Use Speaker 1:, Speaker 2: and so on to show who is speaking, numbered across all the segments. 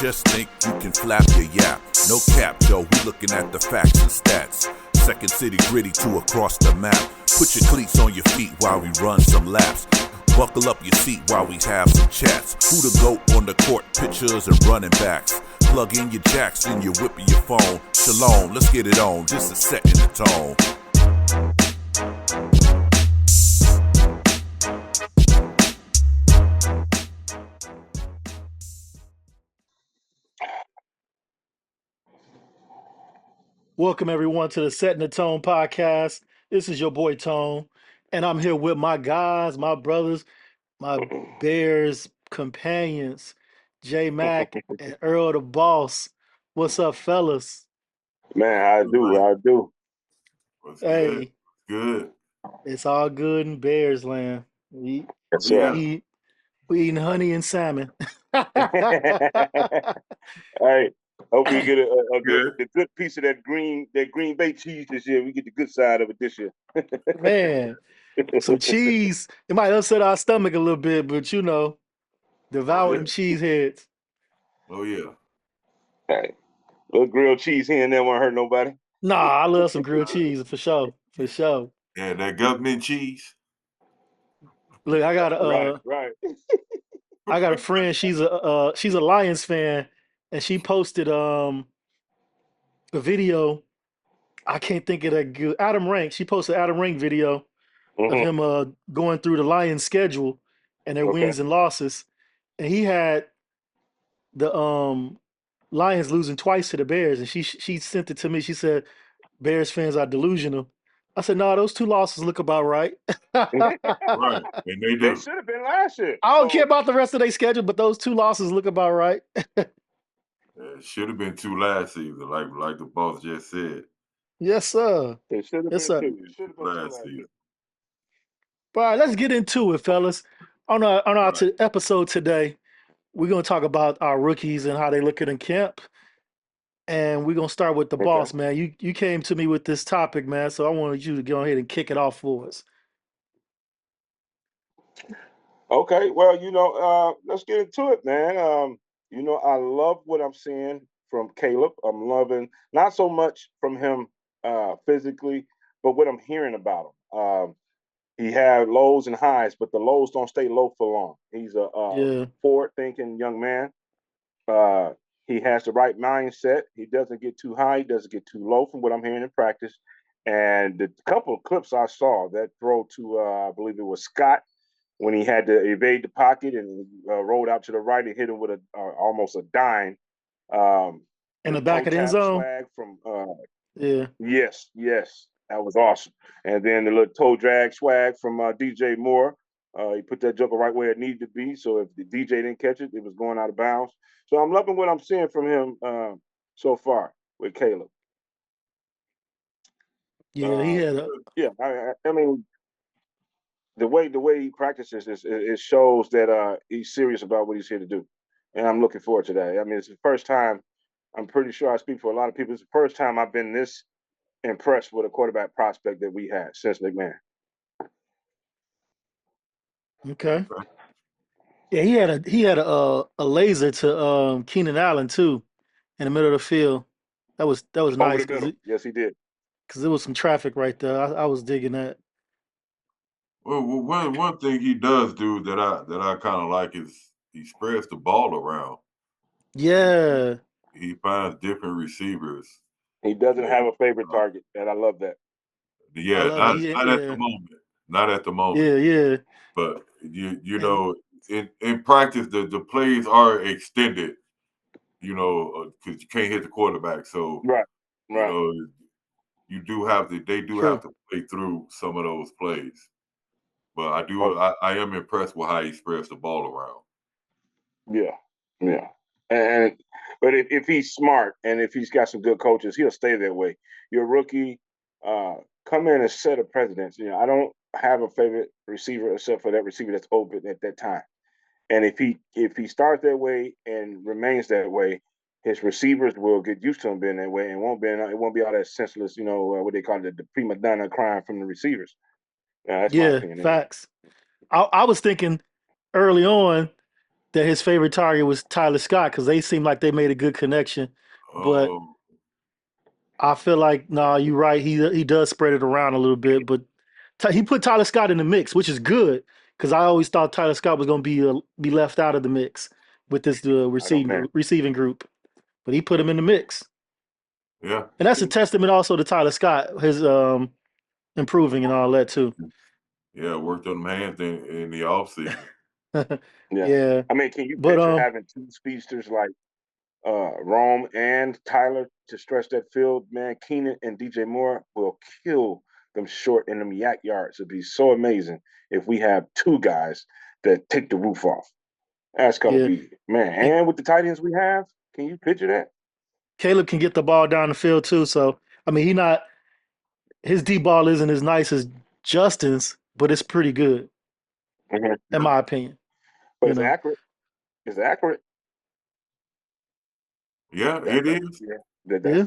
Speaker 1: Just think you can flap your yap. No cap, yo, we looking at the facts and stats. Second city gritty to across the map. Put your cleats on your feet while we run some laps. Buckle up your seat while we have some chats. Who the GOAT on the court, pictures and running backs. Plug in your jacks and you're whipping your phone. Shalom, let's get it on, just a set in the tone.
Speaker 2: Welcome everyone to the Setting the Tone podcast. This is your boy Tone, and I'm here with my guys, my brothers, my Bears companions, J Mac and Earl the Boss. What's up, fellas?
Speaker 3: Man, I do.
Speaker 4: What's good?
Speaker 2: Hey,
Speaker 4: Good.
Speaker 2: it's all good in Bears land. We
Speaker 3: Yes,
Speaker 2: we
Speaker 3: sir.
Speaker 4: Yeah.
Speaker 2: eat we eating honey and salmon.
Speaker 3: Hey, hope we get a
Speaker 4: Good.
Speaker 3: good piece of that Green Bay cheese this year. We get the good side of it this year.
Speaker 2: Man, some cheese. It might upset our stomach a little bit, but devour
Speaker 4: Yeah.
Speaker 2: them cheese heads.
Speaker 4: Oh yeah.
Speaker 3: Hey, little grilled cheese here and there won't hurt nobody.
Speaker 2: Nah, I love some grilled cheese for sure. For sure.
Speaker 4: Yeah, that government cheese.
Speaker 2: Look,
Speaker 3: Right.
Speaker 2: I got a friend, she's a Lions fan, and she posted a video. I can't think of that good. Adam Rank. She posted Adam Rank video of
Speaker 3: Hmm.
Speaker 2: him going through the Lions schedule and their
Speaker 3: Okay.
Speaker 2: wins and losses. And he had the Lions losing twice to the Bears, and she sent it to me. She said Bears fans are delusional. I said, no, those two losses look about right.
Speaker 4: Right. And they
Speaker 3: They
Speaker 4: do.
Speaker 3: should have been last year.
Speaker 2: I don't care about the rest of their schedule, but those two losses look about right.
Speaker 4: It should have been two last season, like the boss just said.
Speaker 2: Yes, sir.
Speaker 3: They should have
Speaker 2: Yes,
Speaker 3: been
Speaker 2: sir.
Speaker 3: two. Should have been two
Speaker 4: Last
Speaker 3: last year.
Speaker 4: season.
Speaker 2: All right, let's get into it, fellas. On our
Speaker 4: Right.
Speaker 2: episode today, we're gonna talk about our rookies and how they look at in camp. And we're gonna start with the
Speaker 3: Okay.
Speaker 2: boss, man. You came to me with this topic, man, so I wanted you to go ahead and kick it off for us.
Speaker 3: Okay. Well, let's get into it, man. I love what I'm seeing from Caleb. I'm loving not so much from him physically, but what I'm hearing about him. He had lows and highs, but the lows don't stay low for long. He's a
Speaker 2: Yeah.
Speaker 3: forward-thinking young man. Uh, he has the right mindset. He doesn't get too high. He doesn't get too low, from what I'm hearing in practice. And the couple of clips I saw, that throw to I believe it was Scott, when he had to evade the pocket and rolled out to the right and hit him with almost a dime. Um,
Speaker 2: In
Speaker 3: the
Speaker 2: the back
Speaker 3: toe
Speaker 2: of the end
Speaker 3: tap
Speaker 2: zone.
Speaker 3: swag from
Speaker 2: Yeah.
Speaker 3: yes, that was awesome. And then the little toe drag swag from DJ Moore. He put that joker right where it needed to be. So if the DJ didn't catch it, it was going out of bounds. So I'm loving what I'm seeing from him so far with Caleb.
Speaker 2: Yeah, he had a
Speaker 3: Yeah, I mean, the way he practices it shows that he's serious about what he's here to do, and I'm looking forward to that. I mean, it's the first time. I'm pretty sure I speak for a lot of people. It's the first time I've been this impressed with a quarterback prospect that we had since McMahon.
Speaker 2: okay. Yeah, he had a laser to Keenan Allen too in the middle of the field. That was
Speaker 3: Over
Speaker 2: nice
Speaker 3: the middle. Yes, he did.
Speaker 2: because there was some traffic right there. I was digging that.
Speaker 4: Well, one thing he does do that I kind of like is he spreads the ball around.
Speaker 2: Yeah.
Speaker 4: He finds different receivers.
Speaker 3: He doesn't
Speaker 4: And,
Speaker 3: have a favorite target, and I love that.
Speaker 2: I
Speaker 4: yeah,
Speaker 2: love it.
Speaker 4: not at the moment. Not at the moment.
Speaker 2: Yeah.
Speaker 4: But you
Speaker 2: And
Speaker 4: know, in practice, the plays are extended. Because you can't hit the quarterback, so
Speaker 3: Right.
Speaker 4: you know you do have to. They do have
Speaker 2: true.
Speaker 4: to play through some of those plays. But
Speaker 3: Oh,
Speaker 4: I am impressed with how he spreads the ball around.
Speaker 3: yeah. And but if he's smart and if he's got some good coaches, he'll stay that way. You're a rookie. Come in and set a precedence. I don't have a favorite receiver except for that receiver that's open at that time. And if he starts that way and remains that way, his receivers will get used to him being that way and it won't be all that senseless, what they call it, the prima donna crying from the receivers. That's my
Speaker 2: Yeah,
Speaker 3: opinion anyway.
Speaker 2: facts. I was thinking early on that his favorite target was Tyler Scott because they seemed like they made a good connection. But
Speaker 4: Oh,
Speaker 2: I feel like nah, you're right. He does spread it around a little bit, but he put Tyler Scott in the mix, which is good because I always thought Tyler Scott was going to be left out of the mix with this
Speaker 3: I don't man.
Speaker 2: receiving group, but he put him in the mix,
Speaker 4: yeah,
Speaker 2: and that's a testament also to Tyler Scott, his improving and all that too.
Speaker 4: yeah. Worked on them hands in the off season.
Speaker 3: Yeah.
Speaker 2: Yeah,
Speaker 3: I mean, can you
Speaker 2: but
Speaker 3: picture having two speedsters like Rome and Tyler to stretch that field? Man, Keenan and DJ Moore will kill them short in them yak yards. It'd be so amazing if we have two guys that take the roof off. That's gonna
Speaker 2: yeah,
Speaker 3: be man.
Speaker 2: and
Speaker 3: And with the tight ends we have, can you picture that?
Speaker 2: Caleb can get the ball down the field too. So I mean, he not his deep ball isn't as nice as Justin's, but it's pretty good in
Speaker 3: Mhm.
Speaker 2: my opinion.
Speaker 3: But
Speaker 2: You
Speaker 3: it's
Speaker 2: know,
Speaker 3: accurate. It's accurate.
Speaker 4: Yeah,
Speaker 3: That,
Speaker 4: it
Speaker 3: that
Speaker 4: is.
Speaker 3: yeah.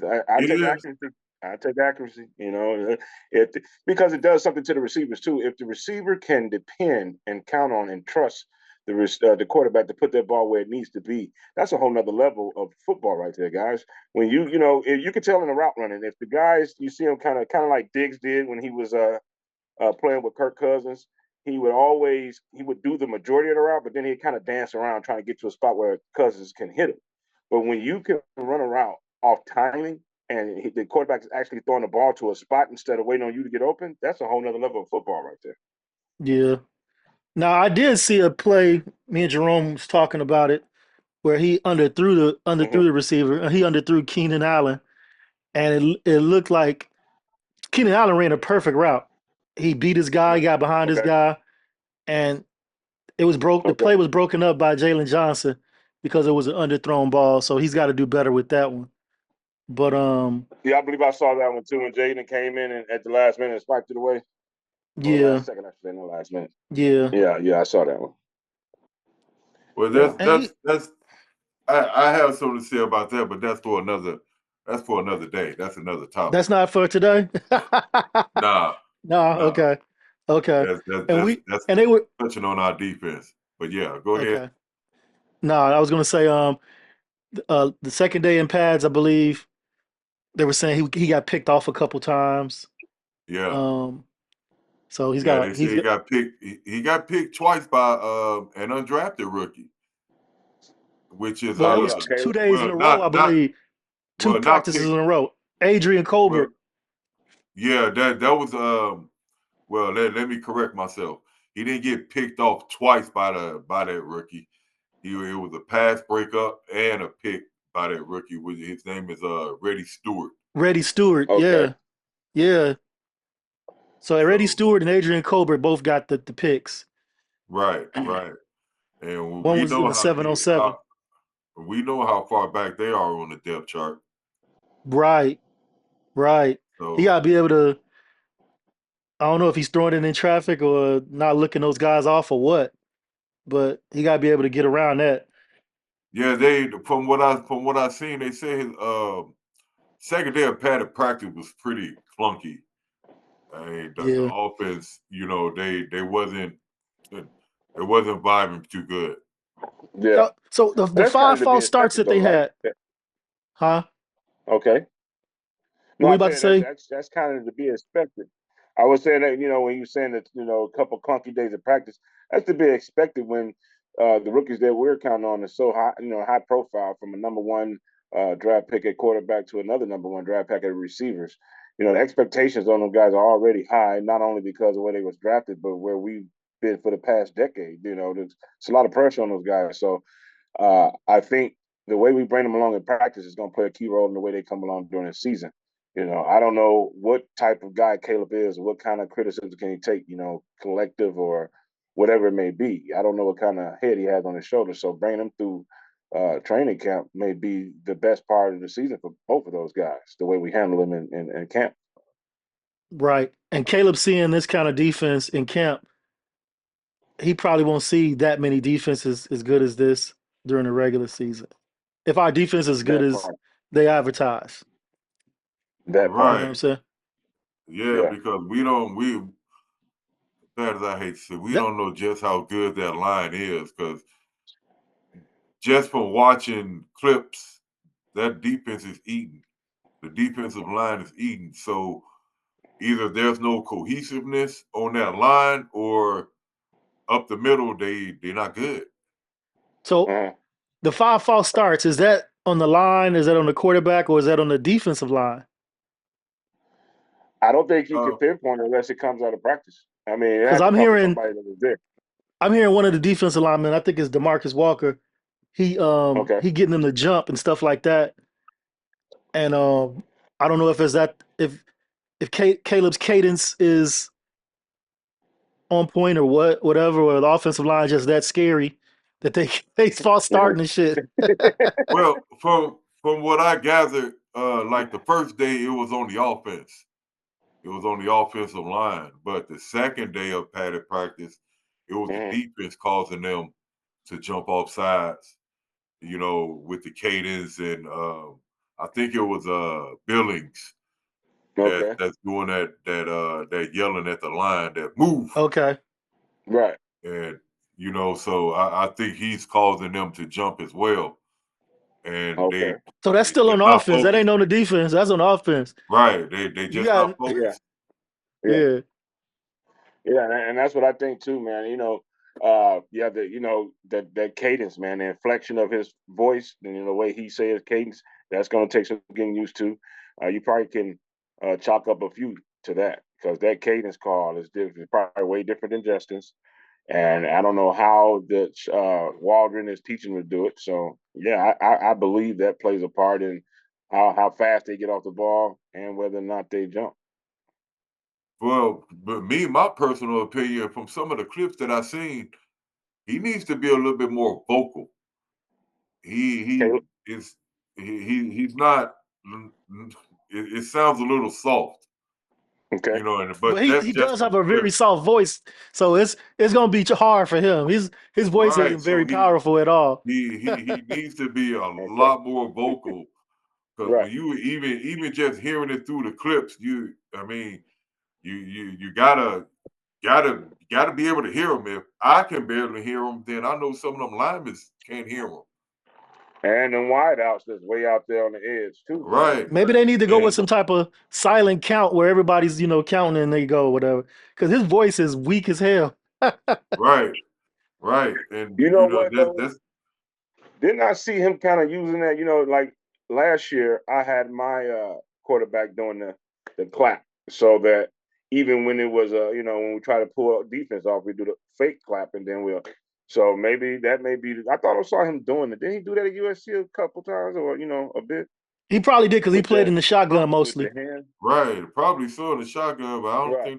Speaker 2: yeah,
Speaker 3: I
Speaker 4: It
Speaker 3: take
Speaker 4: is.
Speaker 3: accuracy. I take accuracy. You know, if because it does something to the receivers too. If the receiver can depend and count on and trust the quarterback to put that ball where it needs to be, that's a whole nother level of football right there, guys. When you know if you can tell in the route running if the guys you see them kind of like Diggs did when he was playing with Kirk Cousins, he would do the majority of the route, but then he'd kind of dance around trying to get to a spot where Cousins can hit him. But when you can run a route off timing and the quarterback is actually throwing the ball to a spot instead of waiting on you to get open, that's a whole nother level of football right there.
Speaker 2: yeah. Now I did see a play. Me and Jerome was talking about it where he underthrew
Speaker 3: Mm-hmm.
Speaker 2: the receiver. He underthrew Keenan Allen, and it looked like Keenan Allen ran a perfect route. He beat his guy, he got behind his
Speaker 3: Okay.
Speaker 2: guy, and it was broke. The
Speaker 3: Okay.
Speaker 2: play was broken up by Jalen Johnson because it was an underthrown ball. So he's got to do better with that one. But
Speaker 3: Yeah, I believe I saw that one too. And Jaden came in and at the last minute and spiked it away. Or the
Speaker 2: yeah,
Speaker 3: last second, I should say, not last minute.
Speaker 2: yeah,
Speaker 3: Yeah, I saw that one.
Speaker 4: Well,
Speaker 3: Yeah.
Speaker 2: and he
Speaker 4: that's. I have something to say about that, but that's for another day. That's another topic.
Speaker 2: that's not for today.
Speaker 4: Nah,
Speaker 2: Nah,
Speaker 4: nah.
Speaker 2: okay, okay, and
Speaker 4: That's
Speaker 2: they were
Speaker 4: touching on our defense. But yeah, go ahead.
Speaker 2: okay. No, I was gonna say the second day in pads, I believe they were saying he got picked off a couple times.
Speaker 4: Yeah,
Speaker 2: Um, so
Speaker 4: yeah. They say
Speaker 2: he's got
Speaker 4: He got picked twice by an undrafted rookie, which is
Speaker 2: well, it
Speaker 3: Oh
Speaker 2: was
Speaker 3: yeah,
Speaker 2: two
Speaker 3: Caleb.
Speaker 2: days in
Speaker 4: well
Speaker 2: a row, I believe, two
Speaker 4: not
Speaker 2: practices in
Speaker 4: picked.
Speaker 2: a row. Adrian
Speaker 4: Well,
Speaker 2: Colbert,
Speaker 4: yeah, that was well, let me correct myself. He didn't get picked off twice by that rookie. It was a pass breakup and a pick by that rookie. His name is Reddy Stewart.
Speaker 2: Reddy Stewart,
Speaker 3: Okay.
Speaker 2: yeah, yeah. So Reddy
Speaker 4: So
Speaker 2: Stewart and Adrian Colbert both got the picks.
Speaker 4: right, right, and
Speaker 2: One was in the 7-on-7.
Speaker 4: we know how far back they are on the depth chart.
Speaker 2: Right, right. He
Speaker 4: So
Speaker 2: gotta be able to. I don't know if he's throwing it in traffic or not looking those guys off or what, but he gotta be able to get around that.
Speaker 4: yeah, they from what I seen, they say his second day of padded practice was pretty clunky. The
Speaker 2: Yeah.
Speaker 4: offense, they wasn't vibing too good.
Speaker 3: Yeah.
Speaker 2: So
Speaker 3: And
Speaker 2: the
Speaker 3: that's kind
Speaker 2: five
Speaker 3: of to be
Speaker 2: false starts
Speaker 3: expected
Speaker 2: that
Speaker 3: though,
Speaker 2: they
Speaker 3: right?
Speaker 2: had, huh?
Speaker 3: Okay.
Speaker 2: What
Speaker 3: No,
Speaker 2: were you
Speaker 3: I
Speaker 2: about
Speaker 3: tell
Speaker 2: to
Speaker 3: you that
Speaker 2: say?
Speaker 3: that's kind of to be expected. I was saying that when you're saying that a couple clunky days of practice, that's to be expected when the rookies that we're counting on is so high, high profile from a number one draft pick at quarterback to another number one draft pick at receivers. The expectations on those guys are already high, not only because of where they was drafted, but where we've been for the past decade. There's a lot of pressure on those guys. So I think the way we bring them along in practice is going to play a key role in the way they come along during the season. I don't know what type of guy Caleb is, or what kind of criticism can he take, collective or whatever it may be. I don't know what kind of head he has on his shoulders. So bringing him through training camp may be the best part of the season for both of those guys, the way we handle them in camp.
Speaker 2: Right. And Caleb seeing this kind of defense in camp, he probably won't see that many defenses as good as this during the regular season. If our defense is as good
Speaker 3: That
Speaker 2: as
Speaker 3: part.
Speaker 2: they advertise,
Speaker 3: That
Speaker 2: you
Speaker 3: part.
Speaker 2: know what
Speaker 4: Right.
Speaker 2: I'm saying?
Speaker 4: Yeah,
Speaker 3: Yeah.
Speaker 4: because we bad as I hate to say, we
Speaker 2: That
Speaker 4: don't know just how good that line is because just from watching clips, that defense is eating. The defensive line is eating. So either there's no cohesiveness on that line, or up the middle, they're not good.
Speaker 2: So the 5 false starts, is that on the line? Is that on the quarterback, or is that on the defensive line?
Speaker 3: I don't think you can
Speaker 4: Uh,
Speaker 3: pinpoint unless it comes out of practice. I mean, it
Speaker 2: Because
Speaker 3: has to come from somebody that was there.
Speaker 2: I'm hearing one of the defensive linemen, I think it's DeMarcus Walker.
Speaker 3: Okay.
Speaker 2: He getting them to jump and stuff like that. And I don't know if it's that if Caleb's cadence is on point or whatever, or the offensive line is just that scary that they false starting and shit.
Speaker 4: well, from what I gathered, like the first day, it was on the offense. It was on the offensive line. But the second day of padded practice, it was the defense causing them to jump off sides, with the cadence. And I think it was Billings
Speaker 3: Okay.
Speaker 4: that's doing that yelling at the line that move.
Speaker 2: Okay.
Speaker 3: Right.
Speaker 4: And, so I think he's causing them to jump as well. And
Speaker 3: Okay.
Speaker 2: So that's
Speaker 4: they
Speaker 2: still on
Speaker 4: just not
Speaker 2: offense. That
Speaker 4: focused.
Speaker 2: ain't on the defense. That's on offense.
Speaker 4: Right. They
Speaker 2: You
Speaker 4: just not
Speaker 2: got
Speaker 3: Yeah.
Speaker 4: focused.
Speaker 3: Yeah.
Speaker 2: yeah.
Speaker 3: Yeah, and that's what I think too, man. Yeah, that cadence, man, the inflection of his voice, and the way he says cadence, that's going to take some getting used to. You probably can chalk up a few to that because that cadence call is different, probably way different than Justin's, and I don't know how the Waldron is teaching him to do it. So yeah, I believe that plays a part in how fast they get off the ball and whether or not they jump.
Speaker 4: Well, but my personal opinion, from some of the clips that I've seen, he needs to be a little bit more vocal. He
Speaker 3: Caleb,
Speaker 4: is he's not. It sounds a little soft,
Speaker 3: okay.
Speaker 4: but
Speaker 2: But
Speaker 4: that's
Speaker 2: he
Speaker 4: just
Speaker 2: does
Speaker 4: from
Speaker 2: have
Speaker 4: the
Speaker 2: a very
Speaker 4: clip,
Speaker 2: soft voice, so it's gonna be hard for him. His voice
Speaker 4: right?
Speaker 2: isn't
Speaker 4: So
Speaker 2: very powerful at all.
Speaker 4: he needs to be a
Speaker 3: Okay.
Speaker 4: lot more vocal, because
Speaker 3: Right.
Speaker 4: when you even just hearing it through the clips, I mean, you gotta be able to hear him. If I can barely hear him, then I know some of them linemen can't hear him.
Speaker 3: And then wideouts that's way out there on the edge too, man.
Speaker 4: Right.
Speaker 2: Maybe they need to go with
Speaker 4: And
Speaker 2: some type of silent count where everybody's counting and they go whatever. Because his voice is weak as hell.
Speaker 4: right, right. And
Speaker 3: You know what though?
Speaker 4: that's
Speaker 3: Didn't I see him kind of using that? Like last year, I had my quarterback doing the clap, so that even when it was when we try to pull defense off, we do the fake clap, and then we'll. So maybe that may be. I thought I saw him doing it. Didn't he do that at USC a couple times, or a bit
Speaker 2: He probably did because he
Speaker 3: with
Speaker 2: played
Speaker 3: that
Speaker 2: in the shotgun
Speaker 3: with the
Speaker 2: mostly.
Speaker 3: hand?
Speaker 4: right. Probably so in the shotgun, but
Speaker 3: Right.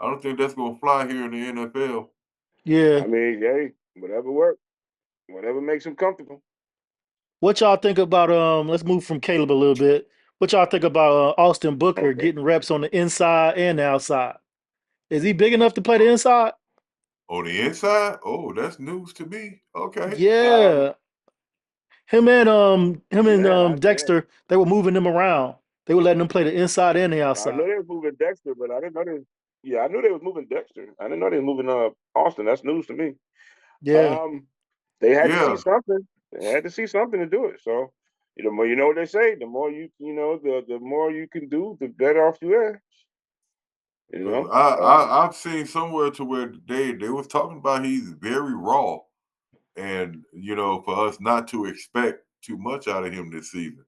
Speaker 4: I don't think that's gonna fly here in the NFL.
Speaker 2: Yeah.
Speaker 3: I mean, hey, whatever works, whatever makes him comfortable.
Speaker 2: What y'all think about let's move from Caleb a little bit. What y'all think about Austin Booker
Speaker 3: Okay.
Speaker 2: getting reps on the inside and the outside? Is he big enough to play the inside?
Speaker 4: On the inside, oh, that's news to me. Okay.
Speaker 2: Yeah. Him and
Speaker 3: Yeah.
Speaker 2: Dexter, they were moving them around. They were letting them play the inside and the
Speaker 3: I
Speaker 2: outside.
Speaker 3: know they was moving Dexter, but I didn't know they. Yeah, I knew they was moving Dexter. I didn't know they was moving Austin. That's news to me.
Speaker 2: Yeah.
Speaker 3: Um, they had to see
Speaker 4: Yeah.
Speaker 3: something. They had to see something to do it. So, the more you know what they say, the more the more you can do, the better off you are. You
Speaker 4: 'Cause
Speaker 3: know.
Speaker 4: I've seen somewhere to where they was talking about he's very raw, and for us not to expect too much out of him this season.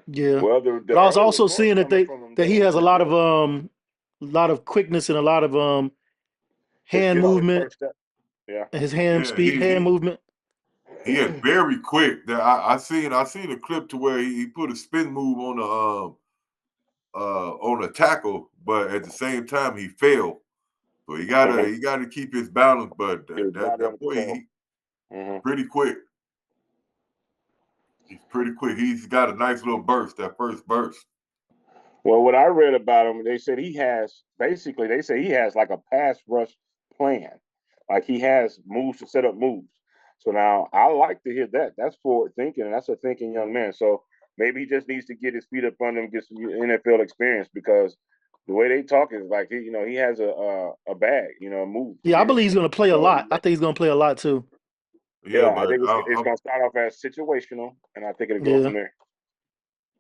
Speaker 2: Yeah.
Speaker 3: Well, the
Speaker 2: But I was
Speaker 3: early
Speaker 2: also
Speaker 3: reports
Speaker 2: seeing that
Speaker 3: coming
Speaker 2: they
Speaker 3: from him
Speaker 2: that he
Speaker 3: though
Speaker 2: has
Speaker 3: is
Speaker 2: a lot of quickness and a lot of
Speaker 3: his
Speaker 2: hand
Speaker 3: his
Speaker 2: movement,
Speaker 3: first step. Yeah.
Speaker 2: and his
Speaker 4: Yeah,
Speaker 2: hand movement.
Speaker 4: he is very quick. That I seen a clip to where he put a spin move on a tackle, but at the same time he fell. So he gotta
Speaker 3: Mhm.
Speaker 4: he gotta keep his balance. But
Speaker 3: His body
Speaker 4: that
Speaker 3: under
Speaker 4: boy,
Speaker 3: control.
Speaker 4: he
Speaker 3: Hmm.
Speaker 4: pretty quick. He's pretty quick. He's got a nice little burst. That first burst.
Speaker 3: Well, what I read about him, they said he has basically they say he has like a pass rush plan. Like he has moves to set up moves. So now I like to hear that. That's forward thinking, and that's a thinking young man. So maybe he just needs to get his feet up under him, get some NFL experience because the way they talk is like he has a bag, a move to
Speaker 2: Yeah, I
Speaker 3: get.
Speaker 2: believe he's going to play a
Speaker 3: So
Speaker 2: lot. I think he's going to play a lot too.
Speaker 4: Yeah,
Speaker 3: Yeah, I
Speaker 4: but
Speaker 3: think it's going to start off as situational, and I think it'll go
Speaker 2: Yeah.
Speaker 3: from there.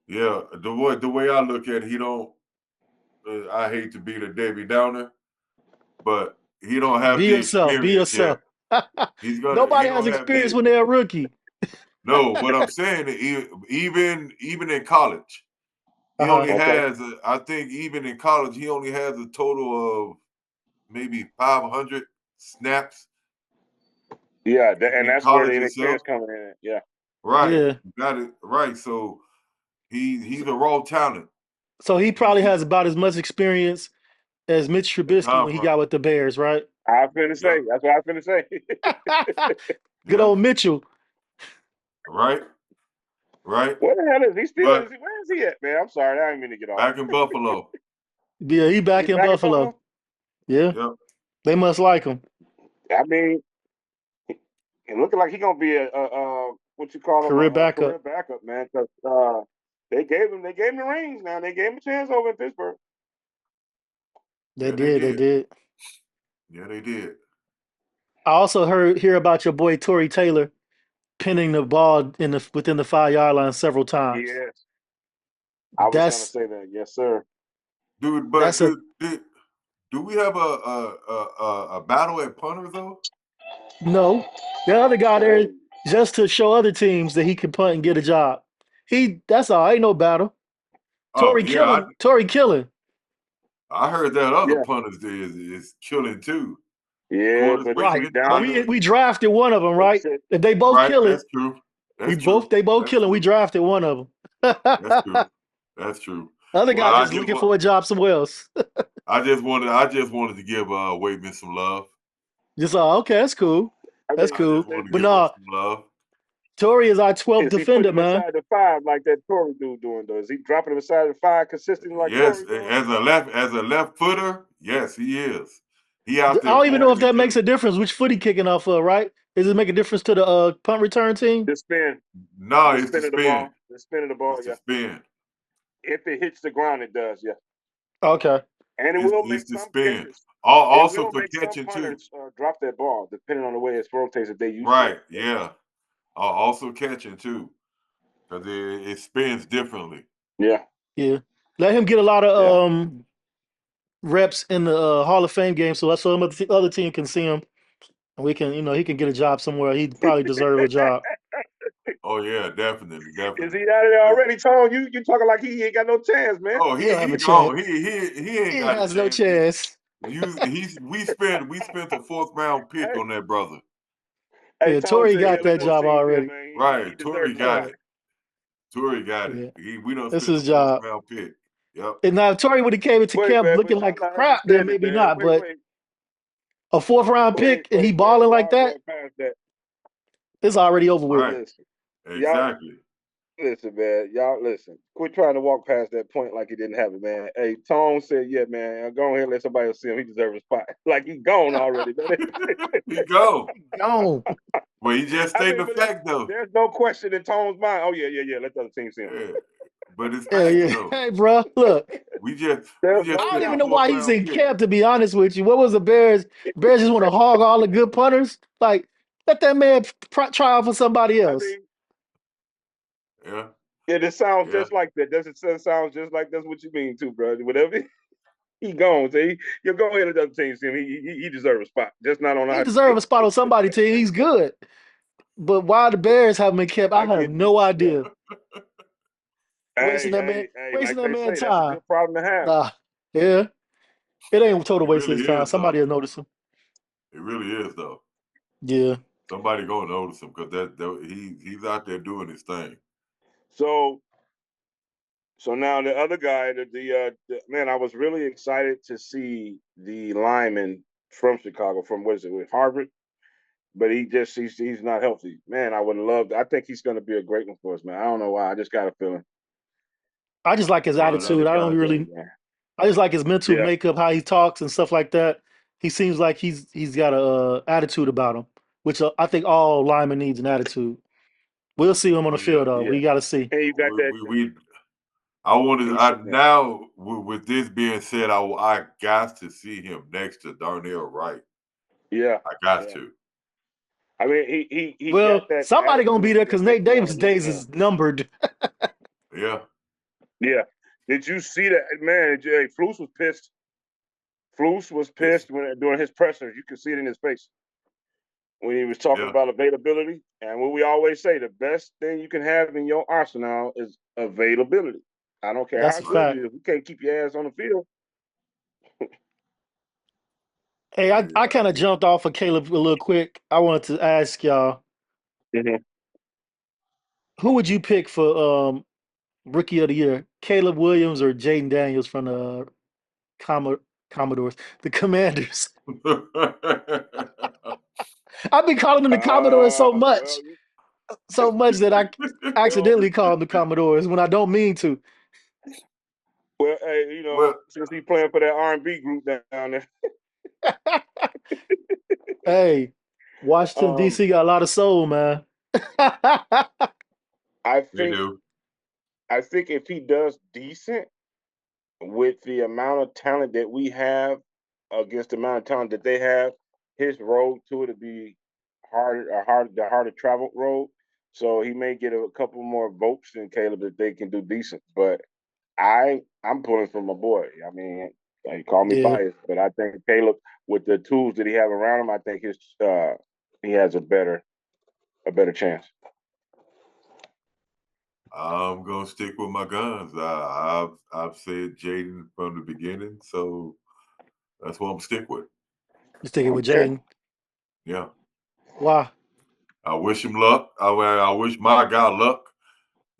Speaker 4: yeah, the way I look at it, he don't. I hate to be the Debbie Downer, but he don't have
Speaker 2: Be
Speaker 4: the
Speaker 2: yourself. Be
Speaker 4: experience
Speaker 2: yourself.
Speaker 4: yet. He
Speaker 2: Nobody has
Speaker 4: don't have
Speaker 2: experience
Speaker 4: the
Speaker 2: when they're a rookie.
Speaker 4: no. But I'm saying that even in college, he
Speaker 2: Uh-huh.
Speaker 4: only
Speaker 3: Okay.
Speaker 4: has. I think even in college, he only has a total of maybe 500 snaps
Speaker 3: Yeah, and
Speaker 4: in
Speaker 3: that's where the
Speaker 4: college itself.
Speaker 3: inexperience coming in. Yeah.
Speaker 4: Right,
Speaker 2: Yeah.
Speaker 4: you got it right. So he's a raw talent.
Speaker 2: So he probably
Speaker 4: He,
Speaker 2: has about as much experience as Mitch
Speaker 4: and
Speaker 2: Trubisky
Speaker 4: Tom,
Speaker 2: when he got with the Bears, right?
Speaker 3: I was finna say.
Speaker 4: yep,
Speaker 3: That's what I was finna say.
Speaker 2: Good
Speaker 4: yep,
Speaker 2: old Mitchell.
Speaker 4: right, right.
Speaker 3: Where the hell is he? Still is
Speaker 4: But
Speaker 3: he? Where is he at, man? I'm sorry, I didn't mean to get off.
Speaker 4: back in Buffalo,
Speaker 2: Yeah, he back
Speaker 3: He's
Speaker 2: in
Speaker 3: back in
Speaker 2: Buffalo.
Speaker 3: Buffalo.
Speaker 2: Yeah,
Speaker 4: yep.
Speaker 2: they must like him.
Speaker 3: I mean, it looking like he gonna be a what you call him
Speaker 2: Career
Speaker 3: a career
Speaker 2: backup.
Speaker 3: backup, man. Because they gave him the rings. Now they gave him a chance over in Pittsburgh.
Speaker 2: They
Speaker 4: Yeah, they
Speaker 2: did. They
Speaker 4: did.
Speaker 2: did.
Speaker 4: Yeah, they did.
Speaker 2: I also hear about your boy Tory Taylor pinning the ball in the within the 5 yard line several times.
Speaker 3: Yes, I was gonna
Speaker 2: That's
Speaker 3: say that. Yes, sir.
Speaker 4: Dude, but
Speaker 2: that's a
Speaker 4: do we have a battle at punter though?
Speaker 2: no. The other guy there
Speaker 3: Hey,
Speaker 2: just to show other teams that he can punt and get a job. That's all. Ain't no battle.
Speaker 4: Oh yeah,
Speaker 2: Tory killing.
Speaker 4: I heard that other
Speaker 3: yeah,
Speaker 4: punter is killing too.
Speaker 3: yeah,
Speaker 4: Corliss
Speaker 3: but
Speaker 2: Right.
Speaker 3: he's
Speaker 4: Wakeman
Speaker 3: down
Speaker 4: out
Speaker 3: to
Speaker 2: We drafted one of them,
Speaker 3: he
Speaker 2: right?
Speaker 3: said,
Speaker 2: If they both
Speaker 4: right.
Speaker 2: killing,
Speaker 4: That's true. That's true.
Speaker 2: they both
Speaker 4: That's
Speaker 2: killing. We
Speaker 4: true.
Speaker 2: drafted one of
Speaker 4: That's
Speaker 2: them.
Speaker 4: true. That's true.
Speaker 2: Other
Speaker 4: Well,
Speaker 2: guy just looking for a job somewhere else.
Speaker 4: I just wanted to give Wakeman some love.
Speaker 2: Just okay, that's cool.
Speaker 3: I
Speaker 2: That's
Speaker 3: mean,
Speaker 4: I just
Speaker 2: cool.
Speaker 4: wanted to
Speaker 2: But
Speaker 4: give him
Speaker 2: no,
Speaker 4: some love.
Speaker 2: Tory is our 12th
Speaker 3: is he putting
Speaker 2: defender,
Speaker 3: him
Speaker 2: man.
Speaker 3: inside the five like that Tory dude doing though? Is he dropping him inside the five consistently like
Speaker 4: Yes,
Speaker 3: Tory doing?
Speaker 4: as a left footer, yes, he is. He out
Speaker 2: I
Speaker 4: there
Speaker 2: don't even know if
Speaker 4: blocking and
Speaker 2: that makes
Speaker 4: killing.
Speaker 2: a difference. Which foot he kicking off of, right? Does it make a difference to the punt return team?
Speaker 3: The spin,
Speaker 4: No,
Speaker 3: the
Speaker 4: it's the
Speaker 3: spin of the
Speaker 4: spin.
Speaker 3: ball, the spin of the ball.
Speaker 4: It's the
Speaker 3: Yeah,
Speaker 4: spin.
Speaker 3: if it hits the ground, it does. Yeah,
Speaker 2: Okay.
Speaker 3: and it will
Speaker 4: It's
Speaker 3: make
Speaker 4: the
Speaker 3: some
Speaker 4: spin.
Speaker 3: kickers. It
Speaker 4: Also
Speaker 3: will
Speaker 4: for
Speaker 3: make some
Speaker 4: catching too.
Speaker 3: punters drop that ball depending on the way it rotates if they used to it.
Speaker 4: Right. Yeah. Also catching too, because it spins differently.
Speaker 3: Yeah,
Speaker 2: Yeah. Let him get a lot of
Speaker 3: yeah.
Speaker 2: reps in the Hall of Fame game, so some other team can see him, and we can, he can get a job somewhere. He probably deserve a job.
Speaker 4: Oh yeah, definitely,
Speaker 3: Is he
Speaker 4: definitely.
Speaker 3: out of there already, Tone? You talking like he ain't got no chance, man?
Speaker 4: Oh,
Speaker 2: He don't have
Speaker 4: he
Speaker 2: a chance.
Speaker 4: gone. He ain't
Speaker 2: He
Speaker 4: got a
Speaker 2: has no
Speaker 4: chance.
Speaker 2: chance.
Speaker 4: We spent a fourth round pick
Speaker 3: Hey,
Speaker 4: on that brother.
Speaker 3: hey,
Speaker 2: Yeah,
Speaker 3: Tone
Speaker 2: Tory
Speaker 3: said, yeah,
Speaker 2: got
Speaker 3: we
Speaker 2: that
Speaker 3: know
Speaker 2: job
Speaker 3: Team Seal,
Speaker 2: already.
Speaker 3: man. He
Speaker 4: Right.
Speaker 3: deserves
Speaker 4: Tory
Speaker 3: a
Speaker 4: got
Speaker 3: spot.
Speaker 4: it. Tory got it.
Speaker 2: Yeah,
Speaker 4: We done
Speaker 2: that's
Speaker 4: spent a
Speaker 2: his
Speaker 4: fourth
Speaker 2: job.
Speaker 4: round pick. Yep.
Speaker 2: And now if Tory would have came into
Speaker 3: Wait,
Speaker 2: camp
Speaker 3: man,
Speaker 2: looking
Speaker 3: but
Speaker 2: like
Speaker 3: y'all not
Speaker 2: crap, then
Speaker 3: understanding,
Speaker 2: maybe
Speaker 3: man.
Speaker 2: not. But a fourth round pick and he
Speaker 3: Man.
Speaker 2: balling like
Speaker 3: Y'all
Speaker 2: that,
Speaker 3: going past that.
Speaker 2: it's already over with.
Speaker 4: Right.
Speaker 3: Listen, y'all
Speaker 4: Exactly.
Speaker 3: listen, man. Y'all listen. Quit trying to walk past that point like he didn't have it, man. Hey, Tone said, yeah, man. Go ahead and let somebody else see him. He deserves a spot. Like he gone already, man.
Speaker 4: He go.
Speaker 2: Gone.
Speaker 4: Well, he just
Speaker 3: I
Speaker 4: stated
Speaker 3: mean,
Speaker 4: the
Speaker 3: but
Speaker 4: fact though.
Speaker 3: there's no question in Tone's mind. Oh yeah. Let the other team see him.
Speaker 4: Yeah. But it's
Speaker 2: Yeah,
Speaker 4: facts
Speaker 2: yeah.
Speaker 4: though.
Speaker 2: Hey, bro, look.
Speaker 3: There's
Speaker 4: We just
Speaker 3: no
Speaker 2: I don't
Speaker 4: spent a
Speaker 2: even
Speaker 3: doubt.
Speaker 2: know
Speaker 4: fourth
Speaker 2: why he's
Speaker 4: round
Speaker 2: in
Speaker 4: pick.
Speaker 2: camp, to be honest with you. What was the Bears? Bears just want to hog all the good punters? Like, let that man try out for somebody
Speaker 3: I
Speaker 2: else.
Speaker 3: mean,
Speaker 4: Yeah.
Speaker 3: yeah, it sounds
Speaker 4: Yeah.
Speaker 3: just like that. Does it sound just like that's what you mean too, bro? Whatever. He gone. So you go ahead and let the other team see him. He deserves a spot, just not on
Speaker 2: He
Speaker 3: our
Speaker 2: deserves
Speaker 3: team.
Speaker 2: a spot on somebody's team. He's good. But why the Bears haven't been kept, I
Speaker 3: I
Speaker 2: have
Speaker 3: get you.
Speaker 2: no idea. Wasting
Speaker 3: Like
Speaker 2: that
Speaker 3: they
Speaker 2: man
Speaker 3: say, that's a
Speaker 2: time.
Speaker 3: good problem to have.
Speaker 2: Nah, yeah. It ain't total
Speaker 4: It
Speaker 2: waste of
Speaker 4: really
Speaker 2: his time.
Speaker 4: is
Speaker 2: Somebody
Speaker 4: though.
Speaker 2: will notice him.
Speaker 4: It really is though.
Speaker 2: Yeah.
Speaker 4: Somebody gonna notice him because he's out there doing his thing.
Speaker 3: So now the other guy, man, I was really excited to see the lineman from Chicago, from what is it, with Harvard, but he's not healthy. Man, I would love. I think he's going to be a great one for us, man. I don't know why. I just got a feeling.
Speaker 2: I just like his
Speaker 4: One of the other
Speaker 2: attitude.
Speaker 4: guys though.
Speaker 2: I just like his mental
Speaker 3: Yeah,
Speaker 2: makeup, how he talks and stuff like that. He seems like he's got a attitude about him, which I think all linemen needs an attitude. We'll see him on
Speaker 4: Oh
Speaker 2: the
Speaker 4: yeah.
Speaker 2: field though.
Speaker 3: yeah.
Speaker 2: We got to see.
Speaker 3: And you got that.
Speaker 4: We I wanted
Speaker 3: He's
Speaker 4: I now with this being said, I got to see him next to Darnell Wright.
Speaker 3: yeah,
Speaker 4: I got
Speaker 3: yeah.
Speaker 4: to.
Speaker 3: I mean, he got
Speaker 2: Well,
Speaker 3: that
Speaker 2: somebody gonna be
Speaker 3: attitude
Speaker 2: there
Speaker 3: that
Speaker 2: because
Speaker 3: makes
Speaker 2: Nate
Speaker 3: you want
Speaker 2: Davis'
Speaker 3: to root
Speaker 2: days
Speaker 3: for him.
Speaker 2: is numbered.
Speaker 4: Yeah.
Speaker 3: Yeah. Did you see that, man? Jay Flus was pissed. Flus was
Speaker 4: It's,
Speaker 3: pissed during his pressers. You could see it in his face when he was talking
Speaker 4: yeah.
Speaker 3: about availability. And what we always say, the best thing you can have in your arsenal is availability. I don't care
Speaker 2: That's
Speaker 3: how
Speaker 2: a
Speaker 3: good
Speaker 2: fact.
Speaker 3: you is. We can't keep your ass on the field.
Speaker 2: Hey, I
Speaker 4: Yeah.
Speaker 2: kind of jumped off of Caleb a little quick. I wanted to ask y'all,
Speaker 3: Mm-hmm.
Speaker 2: who would you pick for rookie of the year? Caleb Williams or Jaden Daniels from the Commodores, the Commanders? I've been calling them the Commodores
Speaker 3: Well,
Speaker 2: so much that I accidentally call them the Commodores when I don't mean to.
Speaker 3: well, hey,
Speaker 4: well,
Speaker 3: since he's playing for that R&B group down there,
Speaker 2: Hey, Washington
Speaker 3: um,
Speaker 2: D.C. got a lot of soul, man.
Speaker 3: I
Speaker 4: they
Speaker 3: think
Speaker 4: do.
Speaker 3: I think if he does decent with the amount of talent that we have against the amount of talent that they have, his road to it will be the harder traveled road. So he may get a couple more votes than Caleb if they can do decent. But I'm pulling for my boy. I mean, like, call me
Speaker 2: Yeah,
Speaker 3: biased, but I think Caleb, with the tools that he have around him, I think he has a better chance.
Speaker 4: I'm gonna stick with my guns. I've said Jaden from the beginning, so that's what I'm stick with.
Speaker 2: let's take it with
Speaker 3: Okay.
Speaker 2: Jaden.
Speaker 4: Yeah.
Speaker 2: Why?
Speaker 4: I wish him luck. I wish my guy luck.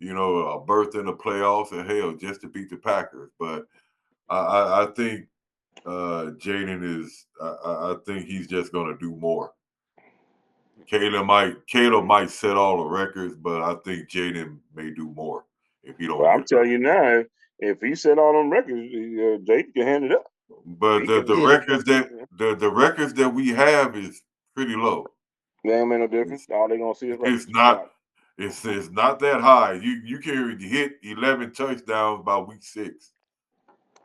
Speaker 4: A berth in the playoffs and hell just to beat the Packers. But I think Jaden is. I think he's just gonna do more. Caleb might set all the records, but I think Jaden may do more if he don't
Speaker 3: Well, I'm
Speaker 4: get hurt.
Speaker 3: telling you now, if he set all them records, Jake can hand it up.
Speaker 4: But
Speaker 3: He
Speaker 4: the
Speaker 3: can
Speaker 4: the
Speaker 3: do
Speaker 2: Yeah,
Speaker 3: it.
Speaker 4: records that the records that we have is pretty low.
Speaker 3: They ain't make no difference.
Speaker 4: It's
Speaker 3: All they gonna see is
Speaker 4: it's
Speaker 3: records.
Speaker 4: not
Speaker 3: Watch.
Speaker 4: it's not that high. You can hit 11 touchdowns by week 6.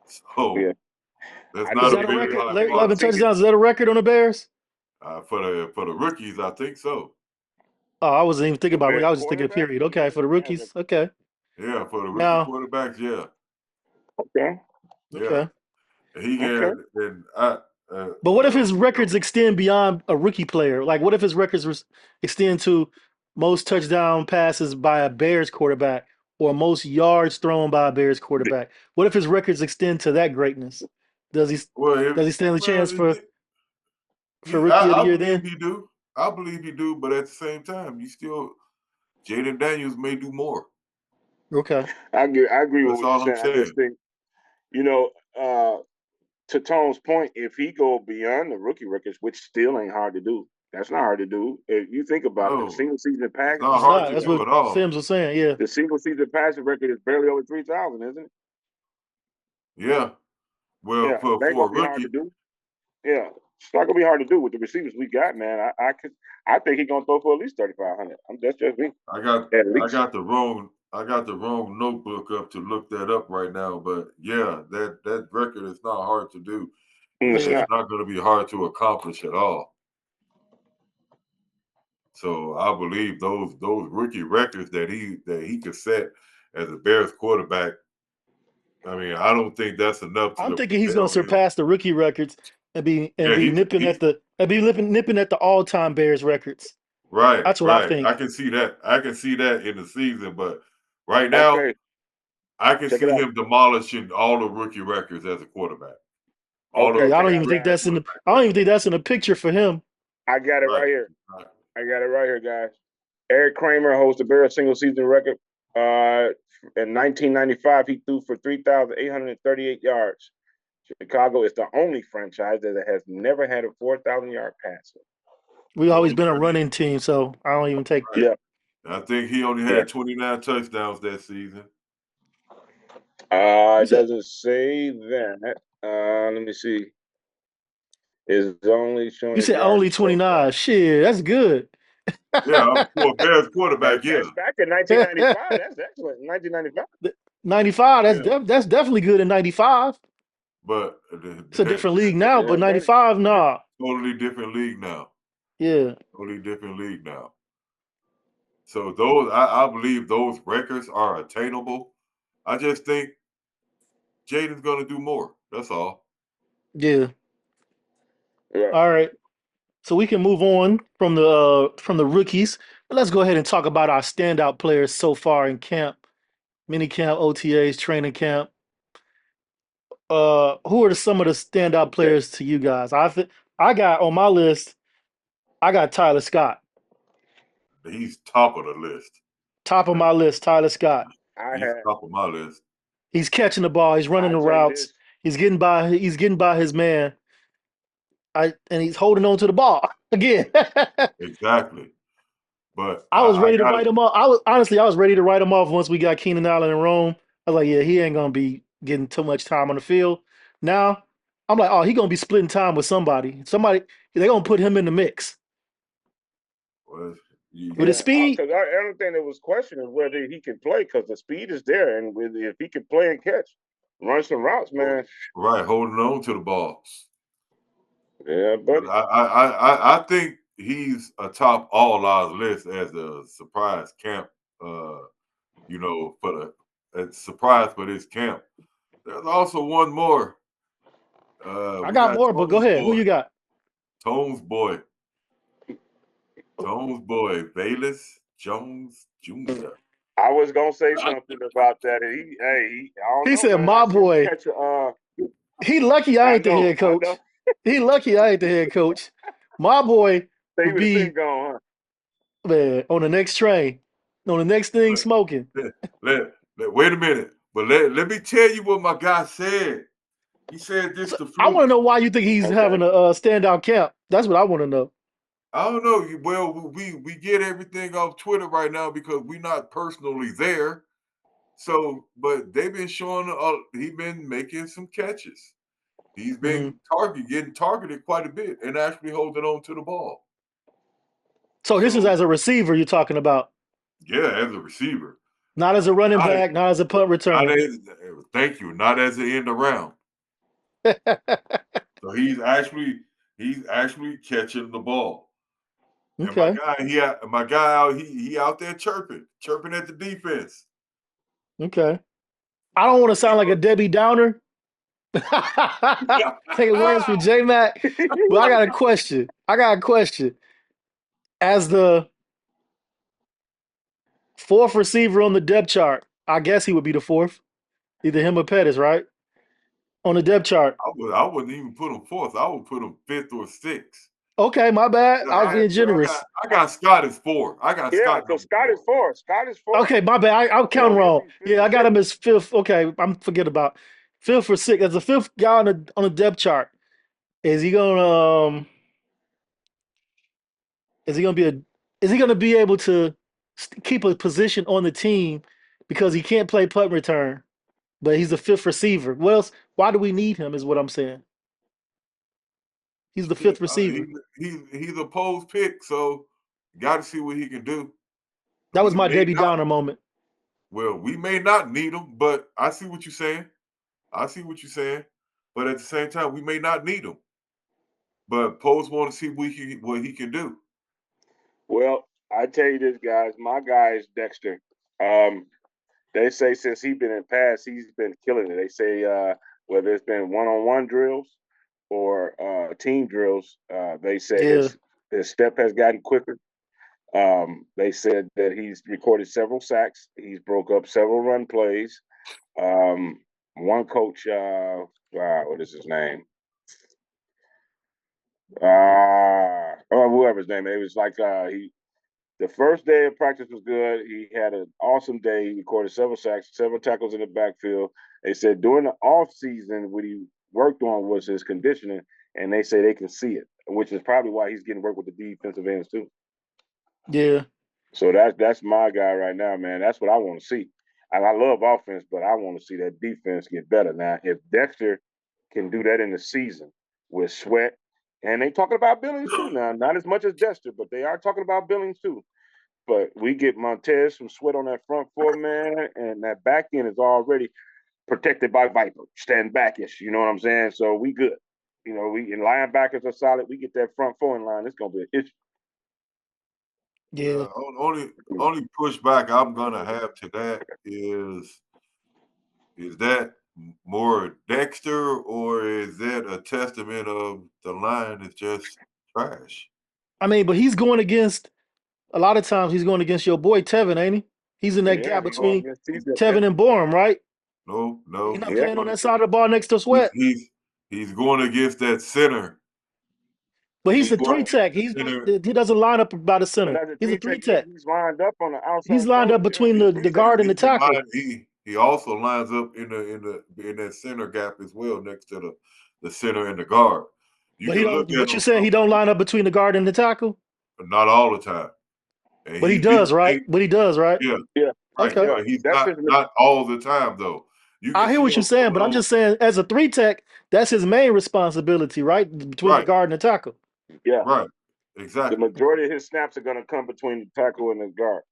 Speaker 3: Yeah,
Speaker 4: So that's
Speaker 3: I
Speaker 2: is
Speaker 4: not
Speaker 3: know
Speaker 4: a
Speaker 2: that
Speaker 3: they
Speaker 2: a
Speaker 3: say
Speaker 4: very
Speaker 2: record?
Speaker 4: high bar.
Speaker 2: 11
Speaker 3: think it.
Speaker 2: touchdowns. Is that a record on the Bears?
Speaker 4: For the rookies, I think so.
Speaker 2: Oh, I wasn't even thinking
Speaker 3: The
Speaker 2: about rookie.
Speaker 3: Bears
Speaker 2: I was just thinking
Speaker 3: quarterback.
Speaker 2: period. Okay, for the
Speaker 3: Yeah,
Speaker 2: rookies. Okay.
Speaker 4: Yeah, for the rookie
Speaker 2: Now,
Speaker 4: quarterbacks, yeah.
Speaker 3: okay,
Speaker 4: Yeah.
Speaker 2: okay.
Speaker 4: He
Speaker 3: okay.
Speaker 4: had and I
Speaker 2: But what if his
Speaker 4: you know,
Speaker 2: records extend beyond a rookie player? Like, what if his records extend to most touchdown passes by a Bears quarterback or most yards thrown by a Bears quarterback? What if his records extend to that greatness? Does he
Speaker 4: well,
Speaker 2: does he stand a
Speaker 4: well,
Speaker 2: chance for
Speaker 4: he
Speaker 2: rookie of the
Speaker 4: I
Speaker 2: year
Speaker 4: believe
Speaker 2: then?
Speaker 4: he do. I believe he do, but at the same time, you still Jaden Daniels may do more.
Speaker 2: Okay.
Speaker 3: I agree with
Speaker 4: That's
Speaker 3: what you're
Speaker 4: all I'm
Speaker 3: saying. I just
Speaker 4: saying.
Speaker 3: think you know, uh, to Tone's point, if he go beyond the rookie records, which still ain't hard to do, that's not hard to do. If you think about it, the
Speaker 4: No,
Speaker 3: single season
Speaker 4: it's not
Speaker 2: It's
Speaker 4: hard
Speaker 2: not.
Speaker 4: to
Speaker 3: passing
Speaker 2: That's
Speaker 4: do
Speaker 2: what
Speaker 3: record,
Speaker 4: at all.
Speaker 2: Sims was saying. Yeah.
Speaker 3: the single season passing record is barely over 3,000, isn't it?
Speaker 4: Yeah. Well,
Speaker 3: Yeah,
Speaker 4: for
Speaker 3: it ain't
Speaker 4: for
Speaker 3: gonna
Speaker 4: a
Speaker 3: be hard to
Speaker 4: rookie,
Speaker 3: do. Yeah, it's not gonna be hard to do with the receivers we got, man. I think he's gonna throw for at least 3,500. That's just me,
Speaker 4: I got
Speaker 3: at
Speaker 4: I
Speaker 3: least.
Speaker 4: got the wrong notebook up to look that up right now. But yeah, that record is not hard to do. It's
Speaker 3: It's
Speaker 2: Yeah.
Speaker 4: just
Speaker 3: not.
Speaker 4: not going to be hard to accomplish at all. So I believe those rookie records that he could set as a Bears quarterback. I mean, I don't think that's enough
Speaker 2: I'm
Speaker 4: to
Speaker 2: thinking he's going to
Speaker 4: propel him.
Speaker 2: surpass the rookie records and
Speaker 4: Yeah,
Speaker 2: be nipping at the all-time Bears records.
Speaker 4: right,
Speaker 2: That's what I
Speaker 4: right. I
Speaker 2: think.
Speaker 4: can see that. I can see that in the season, but right now
Speaker 3: Okay,
Speaker 4: I can
Speaker 3: check it
Speaker 4: see
Speaker 3: out.
Speaker 4: him demolishing all the rookie records as a quarterback. All the
Speaker 3: Okay,
Speaker 2: Yeah, I
Speaker 3: check
Speaker 2: don't
Speaker 3: it
Speaker 2: even
Speaker 3: out,
Speaker 2: think
Speaker 4: rookie
Speaker 3: guys.
Speaker 2: that's in the.
Speaker 4: quarterback
Speaker 2: I don't even
Speaker 4: records.
Speaker 2: think that's in the picture for him.
Speaker 3: I got it
Speaker 4: Right.
Speaker 3: right here.
Speaker 4: Right.
Speaker 3: I got it right here, guys. Eric Kramer holds the Bears single season record. In 1995, he threw for 3,838 yards. Chicago is the only franchise that has never had a 4,000-yard passer.
Speaker 2: We always been a
Speaker 4: Okay.
Speaker 2: running team, so I don't even take.
Speaker 4: Right.
Speaker 3: Yeah,
Speaker 4: I think he only
Speaker 3: yeah.
Speaker 4: had 29 touchdowns that season.
Speaker 2: You
Speaker 3: It
Speaker 2: said
Speaker 3: doesn't say that. Let me see. It's only showing
Speaker 2: you
Speaker 3: his
Speaker 2: said
Speaker 3: yards
Speaker 2: only
Speaker 3: so far.
Speaker 2: 29. Shit, that's good.
Speaker 4: Yeah, for a Bears quarterback, yeah.
Speaker 3: That's back in 1995. That's excellent. 1995.
Speaker 2: 95.
Speaker 4: Yeah.
Speaker 2: That's definitely good in 95.
Speaker 4: But
Speaker 2: It's a different league now,
Speaker 3: Yeah,
Speaker 2: but
Speaker 3: buddy.
Speaker 2: 95, nah.
Speaker 4: totally different league now.
Speaker 2: Yeah.
Speaker 4: Totally different league now. So those, I believe those records are attainable. I just think Jaden's gonna do more. That's all.
Speaker 2: Yeah.
Speaker 3: Yeah.
Speaker 2: All right. So we can move on from the rookies. But let's go ahead and talk about our standout players so far in camp, mini camp, OTAs, training camp. Who are some of the standout
Speaker 3: Okay.
Speaker 2: players to you guys? I got on my list. I got Tyler Scott,
Speaker 4: He's top of the list.
Speaker 2: top of my list. Tyler Scott.
Speaker 3: I
Speaker 4: He's
Speaker 3: have.
Speaker 4: top of my list.
Speaker 2: He's catching the ball. He's running
Speaker 3: I
Speaker 2: the
Speaker 3: tell you
Speaker 2: routes.
Speaker 3: this.
Speaker 2: He's getting by. He's getting by his man. And he's holding on to the ball again.
Speaker 4: Exactly. But
Speaker 2: I was
Speaker 4: I
Speaker 2: ready to
Speaker 4: got
Speaker 2: write him off. I was ready to write him off once we got Keenan Allen and Rome. I was like, yeah, he ain't gonna be getting too much time on the field. Now I'm like, oh, he gonna be splitting time with somebody. Somebody they gonna put him in the mix
Speaker 4: well,
Speaker 2: with his
Speaker 3: Yeah,
Speaker 2: speed.
Speaker 3: because I don't think there was question of whether he can play because the speed is there, and if he can play and catch, run some routes, man.
Speaker 4: right, holding on to the ball.
Speaker 3: Yeah, buddy.
Speaker 4: I think he's atop all our list as a surprise camp. Uh, for the surprise for this camp. There's also one more.
Speaker 2: I
Speaker 4: We
Speaker 2: got
Speaker 4: got
Speaker 2: more, but go ahead. Who you got?
Speaker 4: Tone's boy, Bayless Jones Jr.
Speaker 3: I was gonna say something about that. And I don't
Speaker 2: He
Speaker 3: know,
Speaker 2: said,
Speaker 3: man. I
Speaker 2: "My
Speaker 3: see him
Speaker 2: boy,
Speaker 3: catch a.
Speaker 2: he lucky I ain't the head
Speaker 3: I know.
Speaker 2: coach. He lucky I ain't the head coach. My boy
Speaker 3: So he
Speaker 2: would
Speaker 3: would have been
Speaker 2: be
Speaker 3: gone, huh?
Speaker 2: man on the next train, on the next thing
Speaker 4: But
Speaker 2: smoking."
Speaker 4: wait a minute. But let me tell you what my guy said. He said this
Speaker 2: So
Speaker 4: the
Speaker 2: I want to
Speaker 4: fluke.
Speaker 2: know why you think he's
Speaker 3: Okay.
Speaker 2: having a standout camp. That's what I want to know.
Speaker 4: I don't know. Well, we get everything off Twitter right now because we're not personally there. So, but they've been showing. He's been making some catches. He's
Speaker 2: Mhm.
Speaker 4: been getting targeted quite a bit, and actually holding on to the ball.
Speaker 2: So this is
Speaker 4: So,
Speaker 2: as a receiver you're talking about,
Speaker 4: yeah, as a receiver,
Speaker 2: not as a running
Speaker 4: not,
Speaker 2: back, not as a punt
Speaker 4: not
Speaker 2: returner.
Speaker 4: as thank you, not as an end around. So he's actually catching the ball. And
Speaker 2: Okay,
Speaker 4: my guy out he out there chirping at the defense.
Speaker 2: okay. I don't want to sound like a Debbie Downer. Taking words from J Mac, but I got a question. I got a question. As the fourth receiver on the depth chart, I guess he would be the fourth. Either him or Pettis, right? On the depth chart.
Speaker 4: I wouldn't even put him fourth. I would put him fifth or sixth.
Speaker 2: Okay, my bad.
Speaker 4: No,
Speaker 2: I was
Speaker 3: I,
Speaker 2: being
Speaker 3: well,
Speaker 2: generous.
Speaker 4: I got Scott as 4. I got
Speaker 3: yeah,
Speaker 4: Scott
Speaker 3: because
Speaker 4: number
Speaker 3: Scott
Speaker 4: 4.
Speaker 3: is four. Scott is four.
Speaker 2: Okay, my bad. I'm counting
Speaker 3: He'll
Speaker 2: wrong.
Speaker 3: be fifth
Speaker 2: Yeah,
Speaker 3: or
Speaker 2: I got him
Speaker 3: sixth.
Speaker 2: as fifth. Okay, I'm forget about fifth or sixth. As the fifth guy on the depth chart, is he gonna is he gonna be a is he gonna be able to keep a position on the team because he can't play punt return, but he's the fifth receiver. What else? Why do we need him? Is what I'm saying. He's the
Speaker 4: Shit,
Speaker 2: fifth receiver.
Speaker 4: he's a posed pick, so got to see what he can do.
Speaker 2: That was
Speaker 4: We
Speaker 2: my
Speaker 4: may
Speaker 2: Debbie
Speaker 4: not
Speaker 2: Downer moment.
Speaker 4: we may not need him, but I see what you're saying. I see what you're saying. But at the same time, we may not need him. But Post want to see what he can do.
Speaker 3: Well, I tell you this, guys. My guy is Dexter. They say since he's been in pass, he's been killing it. They say whether it's been one-on-one drills or team drills, they say
Speaker 2: Yeah,
Speaker 3: his step has gotten quicker. They said that he's recorded several sacks. He's broke up several run plays. One coach, what is his name? Whoever's name. It was like he. The first day of practice was good. He had an awesome day. He recorded several sacks, several tackles in the backfield. They said during the off season, what he worked on was his conditioning, and they say they can see it, which is probably why he's getting work with the defensive ends too.
Speaker 2: yeah,
Speaker 3: So that's my guy right now, man. That's what I want to see. And I love offense, but I want to see that defense get better. Now, if Dexter can do that in the season with Sweat, and they talking about Billings too now, not as much as Dexter, but they are talking about Billings too. But we get Montez some Sweat on that front four, man, and that back end is already protected by Viper, stand backish. You know what I'm saying? So we good. You know, we and linebackers are solid. We get that front four in line. It's gonna be an issue.
Speaker 2: Yeah.
Speaker 4: Only pushback I'm gonna have to that is that more Dexter or is that a testament of the line is just trash?
Speaker 2: I mean, but he's going against a lot of times he's going against your boy Tevin, ain't he? He's in that
Speaker 3: Yeah,
Speaker 2: gap
Speaker 3: he going
Speaker 2: between
Speaker 3: against TJ. Yeah,
Speaker 2: Tevin and Borum, right? He's
Speaker 4: No,
Speaker 2: not
Speaker 3: yeah,
Speaker 2: playing on that side of the ball next to Sweat.
Speaker 4: he's going against that center.
Speaker 2: But he's
Speaker 4: He's
Speaker 2: a
Speaker 4: going
Speaker 2: three
Speaker 3: right.
Speaker 2: tech.
Speaker 4: against the center.
Speaker 2: He doesn't line up by the
Speaker 3: But
Speaker 2: center.
Speaker 3: as a
Speaker 2: He's a
Speaker 3: three
Speaker 2: three
Speaker 3: tech, yeah,
Speaker 2: tech.
Speaker 3: he's lined up on the
Speaker 2: He's
Speaker 3: outside
Speaker 2: lined up
Speaker 3: shoulder. Yeah,
Speaker 2: between the guard and the tackle.
Speaker 4: He also lines up in that center gap as well next to the center and the guard. You
Speaker 2: But he
Speaker 4: can look
Speaker 2: don't.
Speaker 4: at
Speaker 2: What you
Speaker 4: him
Speaker 2: saying? He don't line up between the guard and the tackle.
Speaker 4: not all the time, and
Speaker 2: But he
Speaker 4: he's getting
Speaker 2: does, right?
Speaker 4: paid.
Speaker 2: But he does, right?
Speaker 4: Yeah,
Speaker 3: yeah,
Speaker 4: right.
Speaker 2: Okay.
Speaker 3: yeah.
Speaker 4: But he's
Speaker 3: That's his.
Speaker 4: not all the time though. You can
Speaker 2: I hear
Speaker 4: see
Speaker 2: what you're
Speaker 4: him
Speaker 2: saying, but
Speaker 4: coming
Speaker 2: I'm
Speaker 4: on.
Speaker 2: just saying, as a three tech, that's his main responsibility, right? Between the
Speaker 4: Right,
Speaker 2: guard and the tackle.
Speaker 3: Yeah,
Speaker 4: right,
Speaker 3: the
Speaker 4: exactly.
Speaker 3: majority of his snaps are going to come between the tackle and the guard.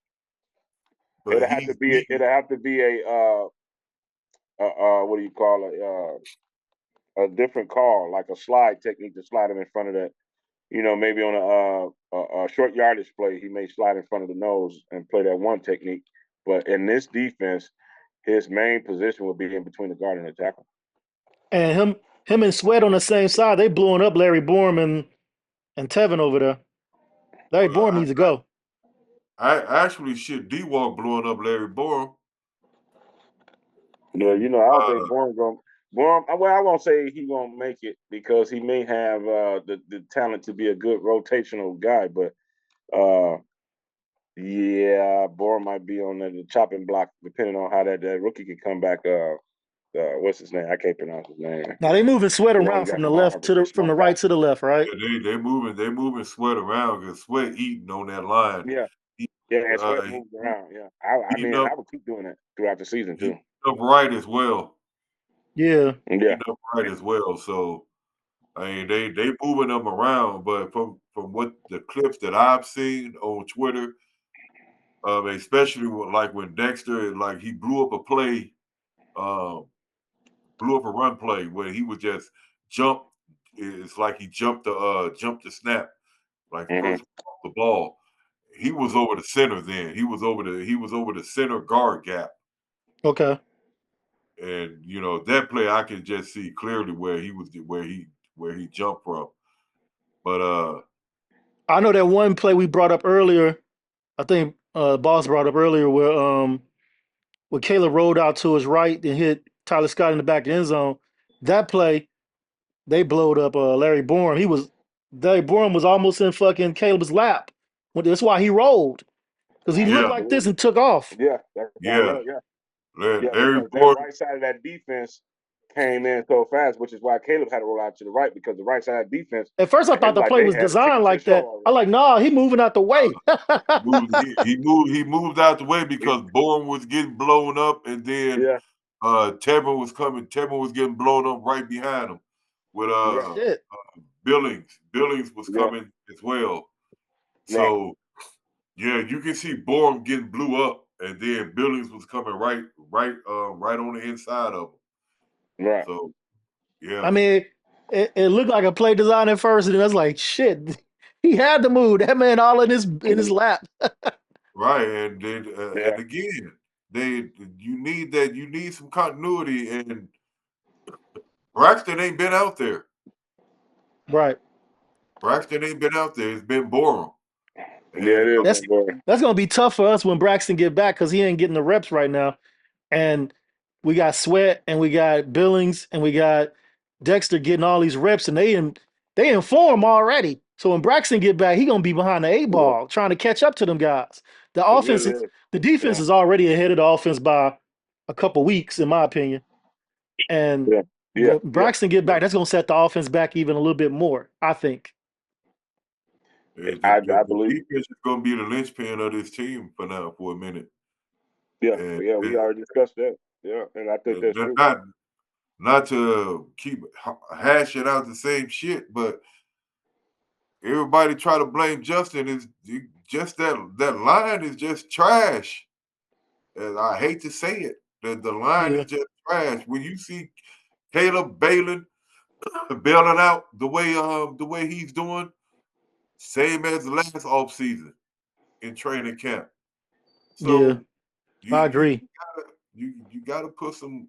Speaker 4: But
Speaker 3: It'll have to be a what do you call it? A different call, like a slide technique to slide him in front of that. You know, maybe on a short yardage play, he may slide in front of the nose and play that one technique. But in this defense, his main position would be in between the guard and the tackle.
Speaker 2: And him and Sweat on the same side, they blowing up Larry Borum and Tevin over there. Larry Borum
Speaker 4: well,
Speaker 2: needs to go.
Speaker 4: I actually shit D Walk blowing up Larry Borum.
Speaker 3: Well,
Speaker 4: And
Speaker 3: I don't think Bourne going. Bourne, well, I won't say he won't make it because he may have the talent to be a good rotational guy, but yeah, Bourne might be on the chopping block depending on how that rookie can come back. What's his name? I can't pronounce his name.
Speaker 2: Now they moving Sweat
Speaker 3: The one
Speaker 2: around
Speaker 3: we got
Speaker 2: from the
Speaker 3: from
Speaker 2: left
Speaker 3: Auburn,
Speaker 2: to
Speaker 3: the
Speaker 2: from the
Speaker 3: smart guy.
Speaker 2: right to the left, right?
Speaker 4: yeah, they moving Sweat around because Sweat eating on that line.
Speaker 3: Yeah,
Speaker 4: He,
Speaker 3: yeah, and Sweat
Speaker 4: he
Speaker 3: moves around. Yeah, I
Speaker 4: eating
Speaker 3: mean,
Speaker 4: up
Speaker 3: I would keep doing it throughout the season
Speaker 4: he
Speaker 3: too.
Speaker 4: eating up right as well.
Speaker 2: Yeah.
Speaker 3: Yeah,
Speaker 4: Eating up right as well. So I mean they moving them around, but from what the clips that I've seen on Twitter, especially like when Dexter like he blew up a play, um, blew up a run play where he would just jump. It's like he jumped the snap like
Speaker 3: mm-hmm.
Speaker 4: first off the ball. He was over the center then. He was over the center guard gap.
Speaker 2: Okay.
Speaker 4: And that play I can just see clearly where he jumped from. But
Speaker 2: I know that one play we brought up earlier. I think Boss brought up earlier where Caleb rolled out to his right and hit Tyler Scott in the back of the end zone. That play, they blowed up Larry Borum. Larry Borum was almost in fucking Caleb's lap. That's why he rolled. Because he looked
Speaker 4: yeah,
Speaker 2: like this and took off.
Speaker 3: Yeah, that's
Speaker 4: yeah.
Speaker 3: right. Yeah,
Speaker 4: Larry
Speaker 3: because that
Speaker 4: Ford,
Speaker 3: right side of that defense came in so fast, which is why Caleb had to roll out to the right because the right side defense,
Speaker 2: At first I
Speaker 3: it
Speaker 2: thought
Speaker 3: was
Speaker 2: the
Speaker 3: like
Speaker 2: play
Speaker 3: they
Speaker 2: was
Speaker 3: had a
Speaker 2: designed
Speaker 3: ticket to the
Speaker 2: like
Speaker 3: show
Speaker 2: that. I'm
Speaker 3: already.
Speaker 2: like, nah, he moving out the way.
Speaker 4: he moved out the way because Bourne was getting blown up, and then
Speaker 3: Yeah,
Speaker 4: Tevin was coming. Tevin was getting blown up right behind him with
Speaker 3: right,
Speaker 2: Shit.
Speaker 4: Billings. Billings was
Speaker 3: yeah,
Speaker 4: coming as well.
Speaker 3: right,
Speaker 4: So yeah, you can see Bourne getting blew up, and then Billings was coming right on the inside of him.
Speaker 3: right.
Speaker 4: So
Speaker 2: I
Speaker 4: yeah,
Speaker 2: mean, it looked like a play design at first, and I was like, shit, he had to move. That man all in his lap.
Speaker 4: right. And then
Speaker 3: Yeah,
Speaker 4: and again, they you need some continuity, and Braxton ain't been out there.
Speaker 2: Right.
Speaker 4: Braxton ain't been out there. It's been boring.
Speaker 3: yeah,
Speaker 4: And
Speaker 3: it is,
Speaker 2: That's
Speaker 3: my boy.
Speaker 2: that's gonna be tough for us when Braxton get back because he ain't getting the reps right now. And we got Sweat and we got Billings and we got Dexter getting all these reps and they in form already. So when Braxton get back, he gonna be behind the eight
Speaker 3: Yeah,
Speaker 2: ball trying to catch up to them guys. The
Speaker 3: it
Speaker 2: offense
Speaker 3: really
Speaker 2: is
Speaker 3: is.
Speaker 2: the defense
Speaker 3: Yeah,
Speaker 2: is already ahead of the offense by a couple weeks, in my opinion. And
Speaker 3: yeah, yeah,
Speaker 2: when
Speaker 3: yeah,
Speaker 2: Braxton get
Speaker 3: yeah.
Speaker 2: back, that's gonna set the offense back even a little bit more, I think.
Speaker 3: I
Speaker 4: the
Speaker 3: believe.
Speaker 4: defense is going to be the linchpin of this team for now for a minute.
Speaker 3: Yeah,
Speaker 4: And,
Speaker 3: yeah, we already discussed that. Yeah, and I think that's true.
Speaker 4: not to keep hashing out the same shit, but everybody try to blame Justin. Is just that line is just trash. And I hate to say it. The line
Speaker 2: Yeah.
Speaker 4: is just trash. When you see Caleb bailing out the way he's doing, same as the last offseason. in training camp.
Speaker 2: Yeah,
Speaker 4: So
Speaker 2: I agree.
Speaker 4: you gotta put some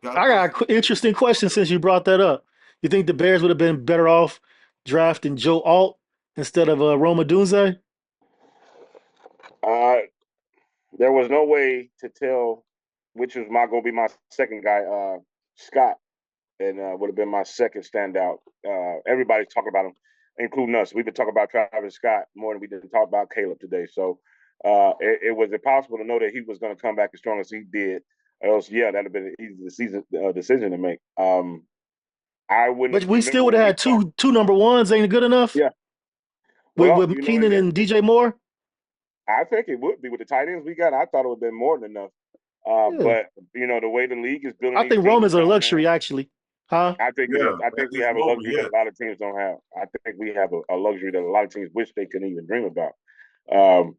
Speaker 2: I got an interesting question since you brought that up. You think the Bears would have been better off drafting Joe Alt instead of Roma Dunze?
Speaker 3: Uh, there was no way to tell which was going to be my second guy, Scott, and would have been my second standout. Everybody's talking about him, including us. We've been talking about Travis Scott more than we didn't talk about Caleb today. So it was impossible to know that he was going to come back as strong as he did. Or else, yeah, that'd have been an easy decision to make. I wouldn't
Speaker 2: But we
Speaker 3: remember
Speaker 2: still would
Speaker 3: when
Speaker 2: have
Speaker 3: we
Speaker 2: had
Speaker 3: talked.
Speaker 2: two number ones. Ain't it good enough
Speaker 3: Yeah,
Speaker 2: with
Speaker 3: well,
Speaker 2: with Keenan and DJ Moore?
Speaker 3: I think it would be with the tight ends we got. I thought it would have been more than enough.
Speaker 2: Yeah,
Speaker 3: But the way the league is building
Speaker 2: I
Speaker 3: these
Speaker 2: think
Speaker 3: teams
Speaker 2: Roman's a
Speaker 3: out now,
Speaker 2: luxury actually, huh?
Speaker 3: I think it
Speaker 4: yeah,
Speaker 3: is. I
Speaker 4: at
Speaker 3: think we
Speaker 4: this
Speaker 3: have a
Speaker 4: moment,
Speaker 3: luxury that
Speaker 4: yes.
Speaker 3: a lot of teams don't have. I think we have a luxury that a lot of teams wish they couldn't even dream about. Um,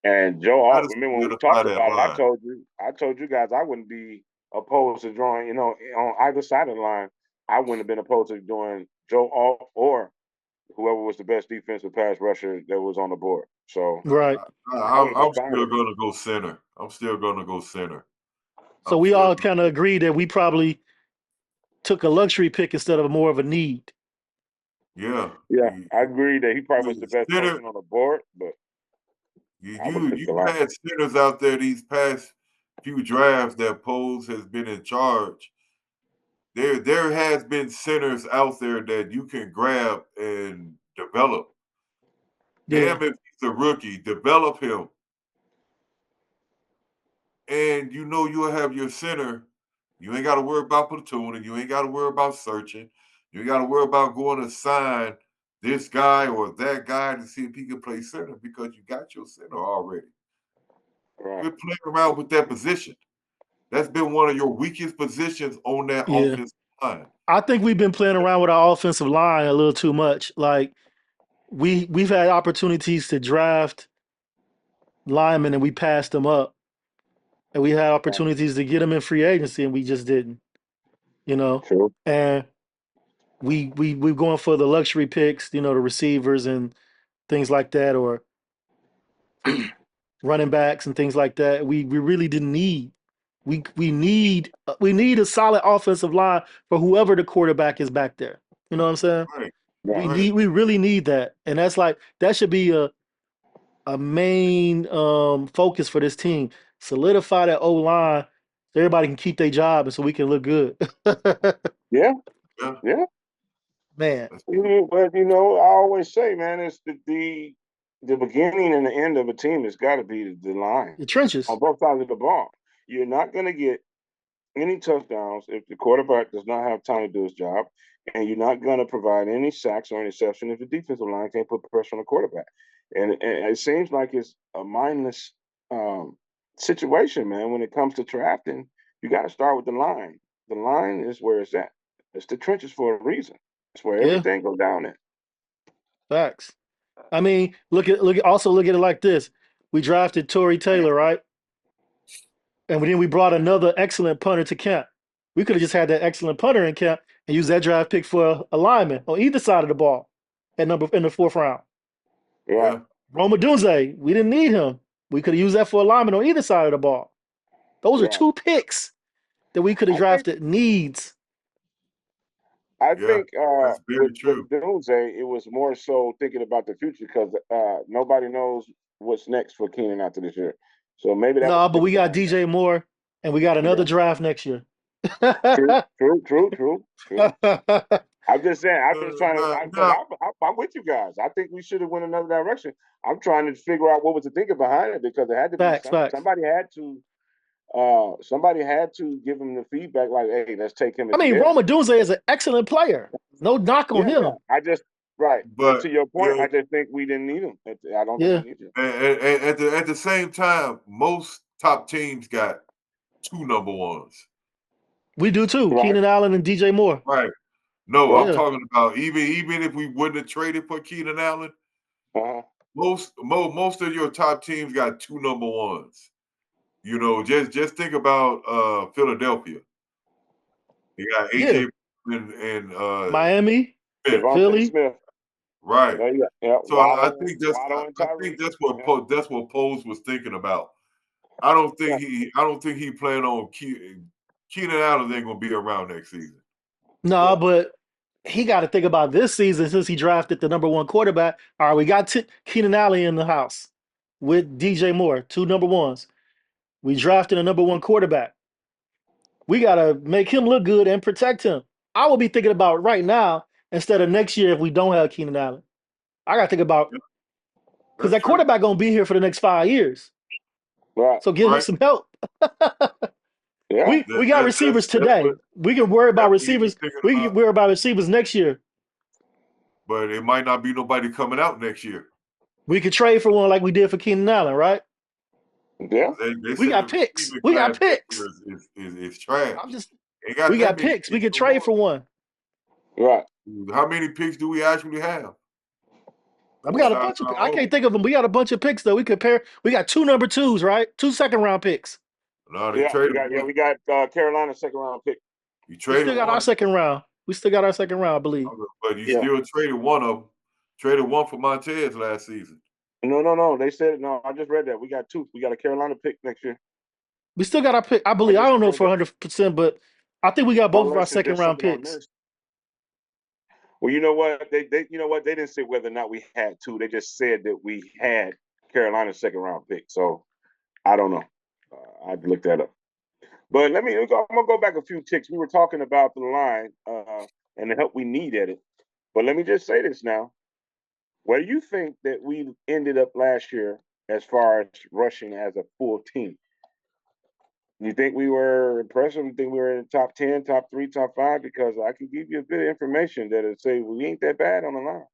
Speaker 3: and Joe
Speaker 4: Gotta
Speaker 3: Alt, remember when we
Speaker 4: solidify
Speaker 3: talked
Speaker 4: that
Speaker 3: about it,
Speaker 4: line.
Speaker 3: I told you guys I wouldn't be opposed to drawing, on either side of the line. I wouldn't have been opposed to doing Joe Alt or whoever was the best defensive pass rusher that was on the board. So
Speaker 2: Right.
Speaker 3: I would have been
Speaker 4: I'm
Speaker 3: fine
Speaker 4: still
Speaker 3: with it.
Speaker 4: gonna go center. I'm still gonna go center.
Speaker 2: So
Speaker 4: I'm
Speaker 2: we
Speaker 4: still
Speaker 2: all
Speaker 4: gonna
Speaker 2: kind of
Speaker 4: go.
Speaker 2: agree that we probably took a luxury pick instead of more of a need.
Speaker 4: Yeah,
Speaker 3: Yeah, I agree that he probably was the best
Speaker 4: center.
Speaker 3: person on the board, but I would have took the
Speaker 4: You've
Speaker 3: line.
Speaker 4: had centers out there these past few drafts that Pose has been in charge. There has been centers out there that you can grab and develop.
Speaker 2: Yeah,
Speaker 4: Damn if he's a rookie, develop him. And you'll have your center. You ain't got to worry about platooning. You ain't got to worry about searching. You ain't got to worry about going to sign this guy or that guy to see if he can play center because you got your center already.
Speaker 3: Right.
Speaker 4: Quit playing around with that position. That's been one of your weakest positions on that
Speaker 2: yeah.
Speaker 4: offensive line.
Speaker 2: I think we've been playing around with our offensive line a little too much. Like we've had opportunities to draft linemen and we passed them up, and we had
Speaker 3: Right.
Speaker 2: opportunities to get them in free agency and we just didn't. You know,
Speaker 3: True.
Speaker 2: and we're going for the luxury picks. The receivers and things like that, or running backs and things like that. We really didn't need. We need a solid offensive line for whoever the quarterback is back there. You know what I'm saying?
Speaker 4: Right,
Speaker 3: Right.
Speaker 4: right.
Speaker 2: We really need that, and that should be a main focus for this team. Solidify that O line so everybody can keep their job and so we can look good.
Speaker 3: Yeah.
Speaker 4: Yeah,
Speaker 3: Yeah.
Speaker 2: Man,
Speaker 4: that's true.
Speaker 3: But I always say, man, it's the beginning and the end of a team has got to be the line
Speaker 2: the trenches.
Speaker 3: on both sides of the ball. You're not going to get any touchdowns if the quarterback does not have time to do his job, and you're not going to provide any sacks or interception if the defensive line can't put pressure on the quarterback. And it seems like it's a mindless situation, man. When it comes to drafting, you got to start with the line. The line is where it's at. It's the trenches for a reason. It's where
Speaker 2: Yeah,
Speaker 3: everything goes down there.
Speaker 2: facts. I mean, look at it like this. We drafted Torrey Taylor, right? And then we brought another excellent punter to camp. We could have just had that excellent punter in camp and used that draft pick for a lineman on either side of the ball at number in the fourth round.
Speaker 3: Right.
Speaker 4: Yeah,
Speaker 2: Roma Dunze, we didn't need him. We could have used that for a lineman on either side of the ball. Those are
Speaker 3: Right.
Speaker 2: two picks that we could have
Speaker 3: I think
Speaker 2: drafted needs.
Speaker 3: I
Speaker 4: yeah.
Speaker 3: think
Speaker 4: That's very
Speaker 3: with
Speaker 4: true.
Speaker 3: Doomsday, it was more so thinking about the future because nobody knows what's next for Keenan after this year. So maybe that was
Speaker 2: No,
Speaker 3: the
Speaker 2: but we
Speaker 3: thinking
Speaker 2: got
Speaker 3: behind that.
Speaker 2: DJ Moore and we got another
Speaker 3: Yeah.
Speaker 2: draft next year.
Speaker 3: True. I'm just saying. I'm just trying to because
Speaker 4: Now,
Speaker 3: I'm with you guys. I think we should have went another direction. I'm trying to figure out what was the thinking behind it because there had to be
Speaker 2: Facts, facts.
Speaker 3: somebody had to give him the feedback like, hey, let's take him
Speaker 2: I
Speaker 3: as a
Speaker 2: mean,
Speaker 3: guest.
Speaker 2: Roma Dunze is an excellent player. No knock on
Speaker 3: Yeah.
Speaker 2: him.
Speaker 3: I just right. But
Speaker 4: but
Speaker 3: to your point,
Speaker 4: yeah,
Speaker 3: I just think we didn't need him. I don't think we
Speaker 2: Yeah,
Speaker 3: need him.
Speaker 4: at the same time, most top teams got two number ones.
Speaker 2: we do too.
Speaker 3: Right.
Speaker 2: Keenan Allen and DJ Moore.
Speaker 4: Right. No, I'm
Speaker 3: Right.
Speaker 2: Yeah,
Speaker 4: talking about even if we wouldn't have traded for Keenan Allen,
Speaker 3: Uh-huh.
Speaker 4: most of your top teams got two number ones. Just think about Philadelphia. You got
Speaker 2: yeah.
Speaker 4: AJ and
Speaker 2: Miami,
Speaker 4: Smith.
Speaker 3: Devontae
Speaker 2: Philly.
Speaker 3: Smith.
Speaker 4: Right.
Speaker 3: Yeah.
Speaker 4: So I think that's
Speaker 3: Waddle and
Speaker 4: I think
Speaker 3: Tyreek.
Speaker 4: that's what Poles was thinking about. I don't think he planned on Keenan Allen ain't gonna be around next season.
Speaker 2: No, but he got to think about this season since he drafted the number one quarterback. All right, we got Keenan Allen in the house with DJ Moore, two number ones. We drafted a number one quarterback. We got to make him look good and protect him. I will be thinking about right now instead of next year if we don't have Keenan Allen. I got to think about because
Speaker 4: That's
Speaker 2: that
Speaker 4: true.
Speaker 2: quarterback going to be here for the next 5 years.
Speaker 3: Right.
Speaker 2: So give him
Speaker 4: Right.
Speaker 2: some help.
Speaker 3: Yeah.
Speaker 2: We got receivers today. We can worry about
Speaker 4: that's what he was
Speaker 2: receivers.
Speaker 4: thinking
Speaker 2: We
Speaker 4: about.
Speaker 2: can worry about receivers next year.
Speaker 4: But it might not be nobody coming out next year.
Speaker 2: We could trade for one like we did for Keenan Allen, right?
Speaker 3: Yeah.
Speaker 4: They
Speaker 2: We
Speaker 4: said the
Speaker 2: got picks.
Speaker 4: receiving
Speaker 2: We
Speaker 4: class
Speaker 2: got
Speaker 4: next
Speaker 2: picks.
Speaker 4: year is trash.
Speaker 2: I'm just
Speaker 4: Ain't got
Speaker 2: we
Speaker 4: that
Speaker 2: got
Speaker 4: many
Speaker 2: picks. We
Speaker 4: picks
Speaker 2: could
Speaker 4: no
Speaker 2: trade
Speaker 4: more.
Speaker 2: for one.
Speaker 3: Right.
Speaker 4: How many picks do we actually have?
Speaker 2: We got a
Speaker 4: Besides
Speaker 2: bunch of.
Speaker 4: our
Speaker 2: I can't
Speaker 4: own?
Speaker 2: think of them. We got a bunch of picks though. We compare. We got two number twos, right? Two second round picks.
Speaker 4: No, they
Speaker 3: Yeah.
Speaker 4: traded one.
Speaker 3: We got Carolina second round pick.
Speaker 4: You
Speaker 2: We
Speaker 4: traded
Speaker 2: still got our
Speaker 4: one,
Speaker 2: second round. We still got our second round, I believe.
Speaker 4: but you
Speaker 3: Yeah.
Speaker 4: still traded one of them. Traded one for Montez last season.
Speaker 3: No. They said no. I just read that. We got two. We got a Carolina pick next year.
Speaker 2: We still got our pick. I believe. I
Speaker 3: just
Speaker 2: don't know
Speaker 3: read
Speaker 2: for
Speaker 3: that.
Speaker 2: 100%, but I think we got both of our
Speaker 3: Unless
Speaker 2: second
Speaker 3: there's
Speaker 2: round
Speaker 3: something I
Speaker 2: picks.
Speaker 3: missed. Well, you know what? They didn't say whether or not we had two. They just said that we had Carolina's second round pick. So I don't know. I'd look that up. But I'm gonna go back a few ticks. We were talking about the line and the help we need at it. But let me just say this now. Where do you think that we ended up last year as far as rushing as a full team? You think we were impressive? You think we were in the top 10, top 3, top 5? Because I can give you a bit of information that'll say we ain't that bad on the line.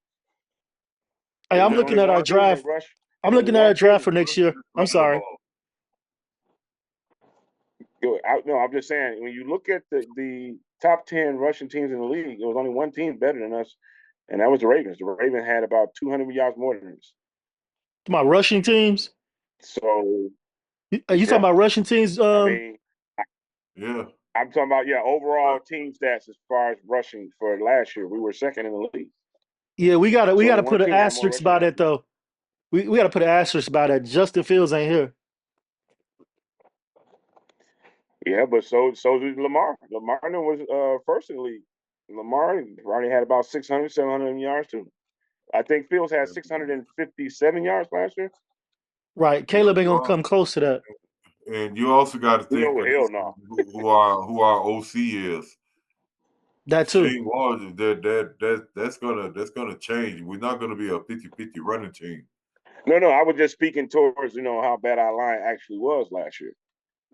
Speaker 2: Hey,
Speaker 3: What
Speaker 2: I'm
Speaker 3: we
Speaker 4: Yeah,
Speaker 2: looking
Speaker 3: only
Speaker 2: at our
Speaker 3: want to do is
Speaker 2: draft.
Speaker 3: rush.
Speaker 2: I'm
Speaker 3: What we
Speaker 2: looking at our
Speaker 3: want to do
Speaker 2: draft
Speaker 3: is
Speaker 2: for next year. I'm
Speaker 4: running the
Speaker 2: sorry.
Speaker 4: ball.
Speaker 3: no. I'm just saying when you look at the top 10 rushing teams in the league, there was only one team better than us, and that was the Ravens. The Ravens had about 200 yards more than us.
Speaker 2: My rushing teams.
Speaker 3: So
Speaker 2: Are you talking
Speaker 3: yeah,
Speaker 2: about rushing teams?
Speaker 3: I mean,
Speaker 4: Yeah.
Speaker 3: I'm talking about overall
Speaker 4: But
Speaker 3: team stats as far as rushing for last year. We were second in the league.
Speaker 2: Yeah, we
Speaker 3: So only
Speaker 2: gotta
Speaker 3: one
Speaker 2: put an
Speaker 3: team had more
Speaker 2: asterisk
Speaker 3: rushing
Speaker 2: by
Speaker 3: yards
Speaker 2: that
Speaker 3: than us.
Speaker 2: though. We gotta put an asterisk by that. Justin Fields ain't here.
Speaker 3: Yeah, but so did Lamar. Lamar was first in the league. Lamar already had about 600, 700 yards too. I think Fields had 657 yards last year.
Speaker 2: Right.
Speaker 4: and
Speaker 2: Caleb ain't
Speaker 4: you
Speaker 2: gonna
Speaker 4: all
Speaker 2: come close to that.
Speaker 4: and you also got to think
Speaker 3: No,
Speaker 4: of
Speaker 3: hell
Speaker 4: this
Speaker 3: no.
Speaker 4: who our OC is.
Speaker 2: That too.
Speaker 4: Shane Waldron, that's gonna change. We're not gonna be a 50-50 running team.
Speaker 3: No. I was just speaking towards how bad our line actually was last year.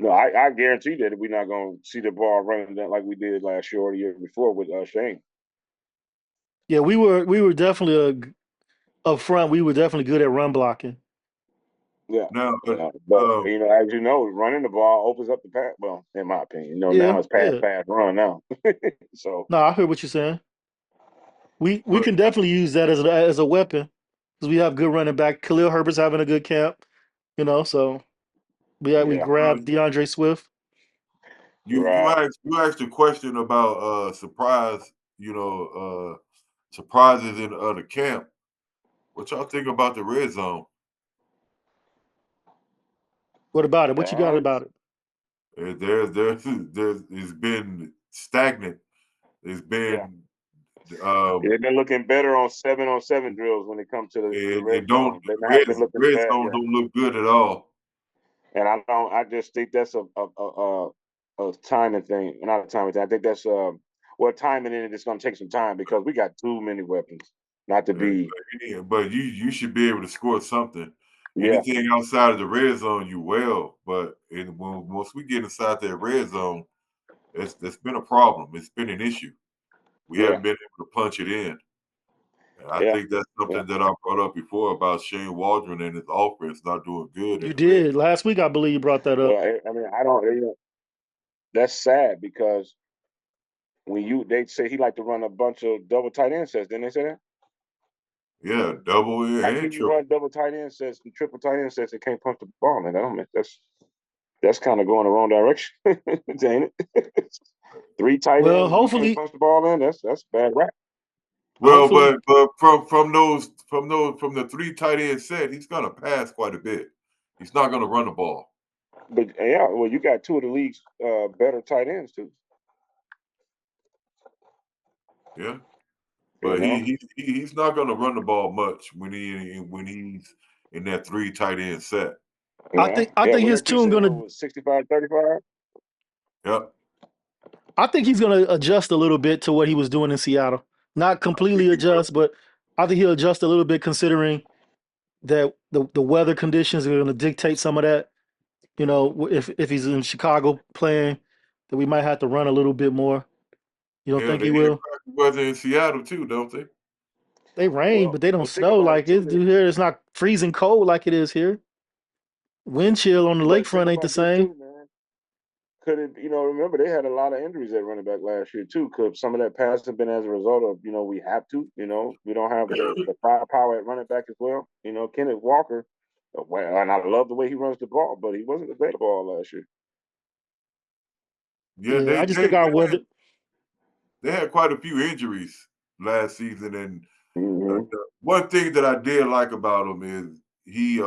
Speaker 3: No, I guarantee that we're not going to see the ball running that like we did last year or the year before with Shane.
Speaker 2: Yeah, we were definitely up front. We were definitely good at run blocking.
Speaker 3: Yeah.
Speaker 4: Now,
Speaker 3: But
Speaker 4: um,
Speaker 3: as you know, running the ball opens up the pass. Well, in my opinion,
Speaker 2: Yeah,
Speaker 3: now it's
Speaker 2: yeah.
Speaker 3: pass, run now. So
Speaker 2: No, I heard what you're saying. We
Speaker 4: but
Speaker 2: can definitely use that as a weapon because we have good running back. Khalil Herbert's having a good camp, so we
Speaker 3: yeah,
Speaker 2: grabbed DeAndre Swift.
Speaker 4: you
Speaker 3: right.
Speaker 4: asked a question about surprise, surprises in the other camp. What y'all think about the red zone?
Speaker 2: What about it? What you got
Speaker 3: Um,
Speaker 2: about it?
Speaker 4: There's it's been stagnant. It's
Speaker 3: yeah,
Speaker 4: been um
Speaker 3: they've been looking better on 7 drills when it comes to the red
Speaker 4: it don't
Speaker 3: zone. They haven't been looking
Speaker 4: red
Speaker 3: bad
Speaker 4: zone
Speaker 3: yet.
Speaker 4: don't look good at all.
Speaker 3: And I don't. I just think that's a timing thing, not a timing thing. I think that's timing in it is going to take some time because we got too many weapons. Not to
Speaker 4: Uh,
Speaker 3: be,
Speaker 4: but you should be able to score something.
Speaker 3: yeah,
Speaker 4: Anything outside of the red zone, you will. But once we get inside that red zone, that's been a problem. It's been an issue. We
Speaker 3: yeah,
Speaker 4: haven't been able to punch it in. And I
Speaker 3: yeah,
Speaker 4: think that's
Speaker 3: yeah,
Speaker 4: something that I brought up before about Shane Waldron and his offense not doing good in
Speaker 2: You
Speaker 4: the red.
Speaker 2: did last week, I believe you brought that up.
Speaker 3: Well, I mean, I don't. That's sad because they say he like to run a bunch of double tight end sets. Didn't they say that?
Speaker 4: Yeah, double
Speaker 3: How
Speaker 4: and
Speaker 3: can you
Speaker 4: triple.
Speaker 3: run double tight end sets and triple tight end sets and can't punch the ball? Man, I don't mean that's kind of going the wrong direction, ain't it? 3 tight
Speaker 2: Well,
Speaker 3: ends and you can't
Speaker 2: hopefully,
Speaker 3: punch the ball in. That's bad rap.
Speaker 4: Well,
Speaker 2: Hopefully.
Speaker 4: but from the 3 tight end set, he's gonna pass quite a bit. He's not gonna run the ball.
Speaker 3: But yeah, well, you got two of the league's better tight ends too.
Speaker 4: Yeah,
Speaker 3: You
Speaker 4: but
Speaker 3: know,
Speaker 4: he's not gonna run the ball much when he's in that 3 tight end set.
Speaker 3: yeah,
Speaker 2: I
Speaker 3: yeah.
Speaker 2: think
Speaker 3: What
Speaker 2: his
Speaker 3: that you
Speaker 2: tune
Speaker 3: say? What
Speaker 2: gonna
Speaker 3: was 65-35?
Speaker 4: Yep.
Speaker 2: I think he's gonna adjust a little bit to what he was doing in Seattle. Not
Speaker 4: I think
Speaker 2: completely
Speaker 4: he will.
Speaker 2: adjust, but I think he'll adjust a little bit considering that the weather conditions are gonna dictate some of that. You know, if he's in Chicago playing, that we might have to run a little bit more. You don't
Speaker 4: Yeah,
Speaker 2: think
Speaker 4: they
Speaker 2: he
Speaker 4: had
Speaker 2: will?
Speaker 4: crappy weather in Seattle too, don't they?
Speaker 2: They rain,
Speaker 3: Well,
Speaker 2: but they don't
Speaker 3: well, think
Speaker 2: snow
Speaker 3: about it
Speaker 2: like
Speaker 3: too.
Speaker 2: it do here. It's not freezing cold like it is here. Wind chill on the
Speaker 3: But think
Speaker 2: lakefront ain't the
Speaker 3: about this
Speaker 2: same.
Speaker 3: too, man. Could it, remember they had a lot of injuries at running back last year too. Could some of that pass have been as a result of, we have to, we don't have the firepower at running back as well. Kenneth Walker, well, and I love the way he runs the ball, but he wasn't available all last year.
Speaker 4: Yeah,
Speaker 2: Yeah, I just think our weather.
Speaker 4: they had quite a few injuries last season, and
Speaker 3: Mm-hmm.
Speaker 4: one thing that I did like about him is he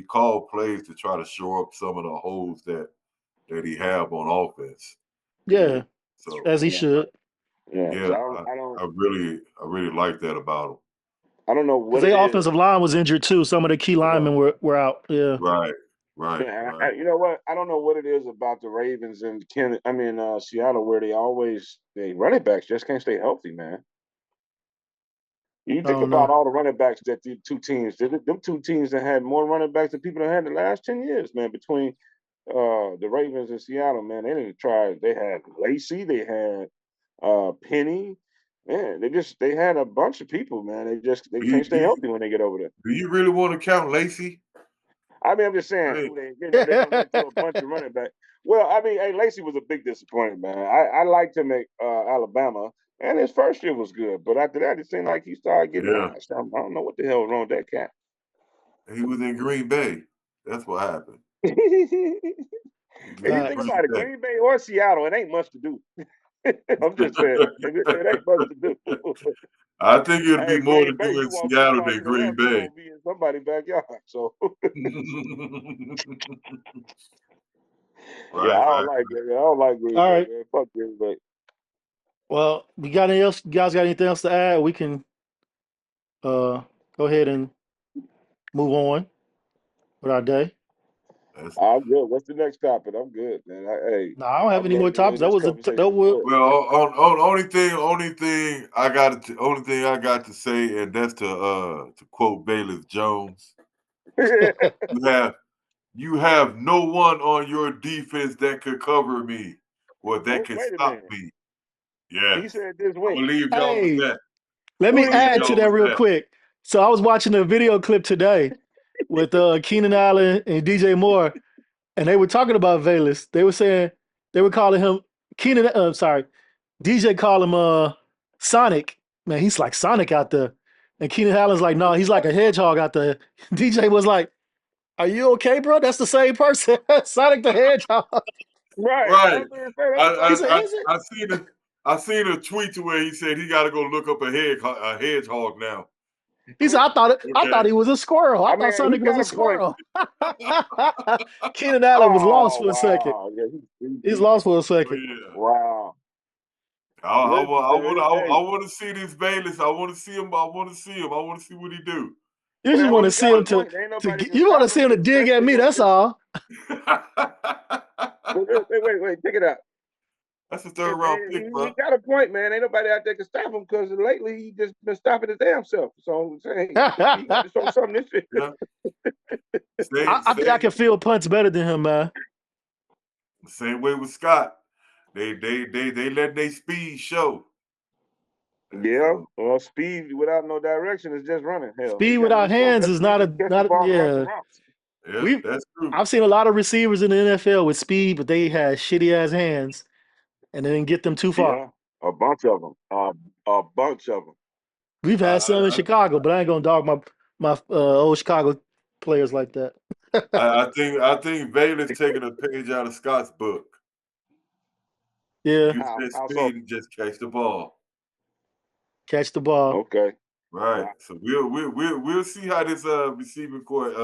Speaker 4: called plays to try to shore up some of the holes that he have on offense.
Speaker 2: Yeah,
Speaker 4: So
Speaker 2: as he
Speaker 3: Yeah,
Speaker 2: should,
Speaker 3: yeah.
Speaker 4: yeah,
Speaker 3: So
Speaker 4: I really like that about him.
Speaker 3: I don't know
Speaker 2: because
Speaker 3: what it
Speaker 2: their
Speaker 3: is.
Speaker 2: offensive line was injured too. Some of the key
Speaker 3: Yeah.
Speaker 2: linemen were out. Yeah,
Speaker 4: Right, right,
Speaker 3: Yeah,
Speaker 4: right.
Speaker 3: you know what? I don't know what it is about the Ravens and Seattle, where they running backs just can't stay healthy, man. You
Speaker 2: I
Speaker 3: think
Speaker 2: don't
Speaker 3: about
Speaker 2: know.
Speaker 3: all the running backs that the two teams, them two teams that had more running backs than people that had in the last 10 years, man. Between the Ravens and Seattle, man, they didn't try. They had Lacey, they had Penny, man. They had a bunch of people, man. They
Speaker 4: Do you
Speaker 3: can't stay
Speaker 4: do you,
Speaker 3: healthy when they get over there.
Speaker 4: do you really want to count Lacey?
Speaker 3: I mean, I'm just
Speaker 4: I
Speaker 3: saying,
Speaker 4: mean,
Speaker 3: who they done went through a bunch of running back. Well, I mean, hey, Lacey was a big disappointment, man. I liked him at Alabama, and his first year was good, but after that, it seemed like he started getting
Speaker 4: yeah,
Speaker 3: washed. I don't know what the hell was wrong with that cat.
Speaker 4: he was in Green Bay. That's what happened. He was
Speaker 3: If you
Speaker 4: in
Speaker 3: think
Speaker 2: Facts.
Speaker 4: Green
Speaker 3: about it,
Speaker 4: Bay.
Speaker 3: Green Bay or Seattle, it ain't much to do. I'm just saying, it ain't much to do.
Speaker 4: I think it'd be
Speaker 3: Hey,
Speaker 4: more
Speaker 3: Green
Speaker 4: to
Speaker 3: Bay,
Speaker 4: do
Speaker 3: you
Speaker 4: in
Speaker 3: walk in
Speaker 4: Seattle than
Speaker 3: watching the
Speaker 4: Green
Speaker 3: Rams, you're
Speaker 4: Bay.
Speaker 3: gonna be in somebody's backyard. So yeah,
Speaker 4: Right,
Speaker 3: I don't
Speaker 4: right.
Speaker 3: like it. I don't like Green
Speaker 2: All
Speaker 3: Bay,
Speaker 2: right.
Speaker 3: man. Fuck Green Bay.
Speaker 2: Well, we got anything else? You guys got anything else to add? We can go ahead and move on with our day.
Speaker 4: That's,
Speaker 3: I'm good. What's the next topic? I'm good, man. Hey,
Speaker 2: No, I don't have
Speaker 3: I'm
Speaker 2: any more
Speaker 3: ready to
Speaker 2: topics.
Speaker 3: end this
Speaker 2: That
Speaker 3: conversation.
Speaker 2: was
Speaker 3: Go
Speaker 4: well, only thing I got to say, and that's to quote Bayless Jones.
Speaker 3: ahead.
Speaker 4: You have you have no one on your defense that could cover me or that can
Speaker 3: Wait a
Speaker 4: stop
Speaker 3: minute.
Speaker 4: me.
Speaker 3: He
Speaker 4: Yes,
Speaker 3: said this
Speaker 4: I'm
Speaker 3: when?
Speaker 4: gonna leave y'all with
Speaker 2: hey.
Speaker 4: that.
Speaker 2: Let
Speaker 3: Who
Speaker 2: me
Speaker 4: I'm
Speaker 3: did
Speaker 4: gonna
Speaker 3: he
Speaker 4: leave
Speaker 2: add
Speaker 3: say
Speaker 2: to
Speaker 4: y'all
Speaker 2: that
Speaker 3: this?
Speaker 4: with
Speaker 2: real
Speaker 4: that.
Speaker 2: quick. So I was watching a video clip today with Keenan Allen and DJ Moore, and they were talking about Valus. They were saying they were calling him Keenan. Sorry, DJ called him Sonic. Man, he's like Sonic out there, and Keenan Allen's like, no, he's like a hedgehog out there. DJ was like, "Are you okay, bro? That's the same person, Sonic the Hedgehog."
Speaker 3: Right. I
Speaker 4: Right.
Speaker 3: was gonna say that's
Speaker 4: I
Speaker 3: the
Speaker 2: He
Speaker 3: same
Speaker 2: said,
Speaker 4: I I,
Speaker 2: "Is
Speaker 3: person.
Speaker 2: it?"
Speaker 4: I seen a tweet to where he said he got to go look up a hedgehog now.
Speaker 2: He said, I thought
Speaker 4: Okay.
Speaker 2: he was a squirrel. I
Speaker 3: I
Speaker 2: thought
Speaker 3: mean, he
Speaker 2: Sonic was
Speaker 3: got
Speaker 2: a
Speaker 3: a point.
Speaker 2: squirrel." Keenan Allen was lost
Speaker 3: Oh
Speaker 2: for a second.
Speaker 3: wow. Yeah,
Speaker 2: He's lost for a
Speaker 4: Oh
Speaker 2: second.
Speaker 4: yeah.
Speaker 3: wow.
Speaker 4: I
Speaker 3: Listen,
Speaker 4: want
Speaker 3: hey,
Speaker 4: I want to see this Bayless. I want to see him. I want to see him. I want to see what he do.
Speaker 2: You just
Speaker 3: well,
Speaker 2: want to
Speaker 3: he
Speaker 2: see
Speaker 3: got a
Speaker 2: him
Speaker 3: point. Ain't nobody can
Speaker 2: you want to
Speaker 3: stop
Speaker 2: see
Speaker 3: him,
Speaker 2: him to dig at
Speaker 3: especially
Speaker 2: me.
Speaker 3: when
Speaker 2: That's
Speaker 3: it's.
Speaker 2: all.
Speaker 3: Wait. Check it out.
Speaker 4: That's a third round pick,
Speaker 3: He
Speaker 4: bro.
Speaker 3: got a point, man. Ain't nobody out there can stop him because lately he just been stopping his damn self. So hey, he got to show something this year.
Speaker 4: Yeah. Same
Speaker 2: I think I
Speaker 4: same
Speaker 2: can feel punts better than him, man.
Speaker 4: same way with Scott. They let their speed show. And
Speaker 3: Yeah,
Speaker 4: so
Speaker 3: well, speed without no direction is just running. Hell, he
Speaker 2: Speed
Speaker 3: got to
Speaker 2: without
Speaker 3: just show
Speaker 2: hands is not
Speaker 3: destination,
Speaker 2: a
Speaker 3: catch the
Speaker 2: not
Speaker 3: ball, and run some
Speaker 2: yeah.
Speaker 3: routes.
Speaker 4: yeah,
Speaker 2: We've
Speaker 4: that's true.
Speaker 2: I've seen a lot of receivers in the NFL with speed, but they had shitty ass hands and they didn't get them too far.
Speaker 3: Yeah, a bunch of them. A bunch of them.
Speaker 2: We've had some in
Speaker 4: I,
Speaker 2: Chicago, but I ain't gonna dog my old Chicago players like that.
Speaker 4: I think Baylor's taking a page out of Scott's book.
Speaker 2: Yeah.
Speaker 4: Use that
Speaker 3: How so?
Speaker 4: speed and just catch the ball.
Speaker 2: Catch the ball.
Speaker 3: Okay.
Speaker 4: Right. So we'll see how this receiving court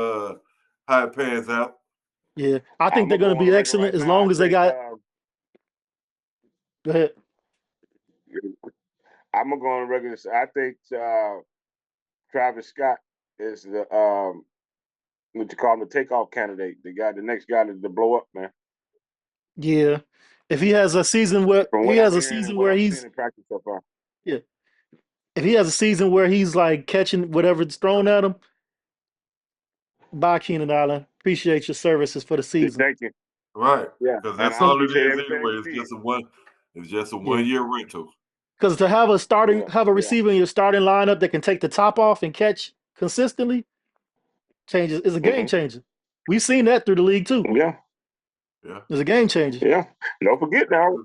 Speaker 4: how it pans out.
Speaker 2: Yeah, I think
Speaker 3: I'm
Speaker 2: they're
Speaker 3: gonna
Speaker 2: going
Speaker 3: go
Speaker 2: to
Speaker 3: on
Speaker 2: be
Speaker 3: the record
Speaker 2: excellent
Speaker 3: right
Speaker 2: as
Speaker 3: now.
Speaker 2: long as they got. Go ahead.
Speaker 3: I'm gonna go on the record. I think Travis Scott is the what you call him, the takeoff candidate, the next guy to blow up, man.
Speaker 2: Yeah, if he has a season where
Speaker 3: From
Speaker 2: he
Speaker 3: what I'm
Speaker 2: has a
Speaker 3: hearing and
Speaker 2: season
Speaker 3: what
Speaker 2: where
Speaker 3: I'm seeing
Speaker 2: he's
Speaker 3: in practice so far.
Speaker 2: yeah, if he has a season where he's like catching whatever's thrown at him, bye Keenan Allen. Appreciate your services for the season.
Speaker 3: Thank you.
Speaker 4: Right.
Speaker 3: Yeah,
Speaker 4: Because
Speaker 3: and
Speaker 4: that's
Speaker 3: I
Speaker 4: all it
Speaker 3: appreciate
Speaker 4: is
Speaker 3: everything
Speaker 4: anyway.
Speaker 3: you
Speaker 4: It's
Speaker 3: did.
Speaker 4: just a
Speaker 2: Yeah.
Speaker 4: 1 year rental.
Speaker 2: Because to have a
Speaker 3: Yeah.
Speaker 2: receiver in your starting lineup that can take the top off and catch consistently changes is a game changer. We've seen that through the league too.
Speaker 3: Yeah.
Speaker 4: Yeah.
Speaker 2: It's a game changer.
Speaker 3: Yeah. Don't forget now.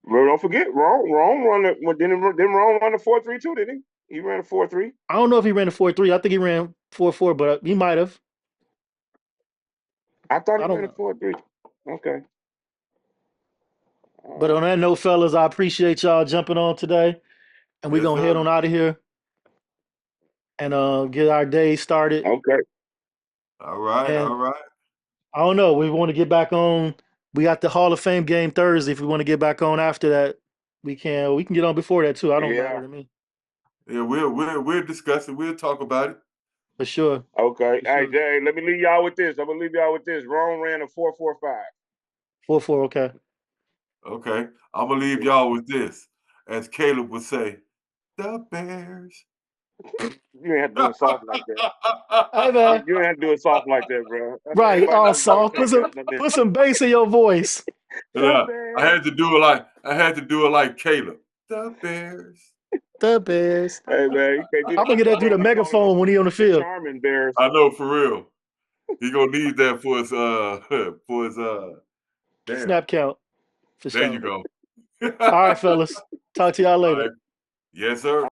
Speaker 3: Don't forget, Ron run the didn't Ron run the 4.3 too, didn't he? He ran a 4.3.
Speaker 2: I don't know if he ran a 4.3. I think he ran 4.4, but he might have.
Speaker 3: I thought he
Speaker 2: I don't
Speaker 3: ran a
Speaker 2: know.
Speaker 3: 4.3. Okay.
Speaker 2: But on that note, fellas, I appreciate y'all jumping on today. And we're
Speaker 4: Yes,
Speaker 2: gonna head
Speaker 4: sir.
Speaker 2: on out of here and get our day started.
Speaker 3: Okay.
Speaker 4: All right.
Speaker 2: And
Speaker 4: All right.
Speaker 2: I don't know, we want to get back on. We got the Hall of Fame game Thursday. If we want to get back on after that, we can. We can get on before that too. I don't matter
Speaker 3: Yeah.
Speaker 2: to me.
Speaker 4: Yeah, we'll discuss it. We'll talk about it.
Speaker 2: For sure.
Speaker 3: Okay.
Speaker 2: For
Speaker 3: Hey,
Speaker 2: sure.
Speaker 3: Jay, let me leave y'all with this. I'm gonna leave y'all with this. Ron ran a 4.45.
Speaker 2: 4.4, okay.
Speaker 4: Okay. I'm gonna leave y'all with this. As Caleb would say, the Bears.
Speaker 3: You ain't have to do it soft like that.
Speaker 2: Hey man.
Speaker 3: You ain't have to do it soft like that, bro.
Speaker 2: Right.
Speaker 3: Everybody
Speaker 2: Oh,
Speaker 3: knows you
Speaker 2: soft.
Speaker 3: take that up there.
Speaker 2: Put some bass in your voice.
Speaker 3: The
Speaker 4: Yeah, I
Speaker 3: Bears.
Speaker 4: had to do it like Caleb. The Bears.
Speaker 2: The Bears.
Speaker 3: Hey man, you can't do
Speaker 2: I'm gonna get that through the
Speaker 3: Ron be calling them
Speaker 2: megaphone when he on the
Speaker 3: the
Speaker 2: field.
Speaker 3: Charming Bears.
Speaker 4: I know for real. He gonna need that for his damn.
Speaker 2: Snap count. For
Speaker 4: There
Speaker 2: sure.
Speaker 4: you go.
Speaker 2: All right, fellas. Talk to y'all
Speaker 4: All
Speaker 2: later.
Speaker 4: right. Yes, sir.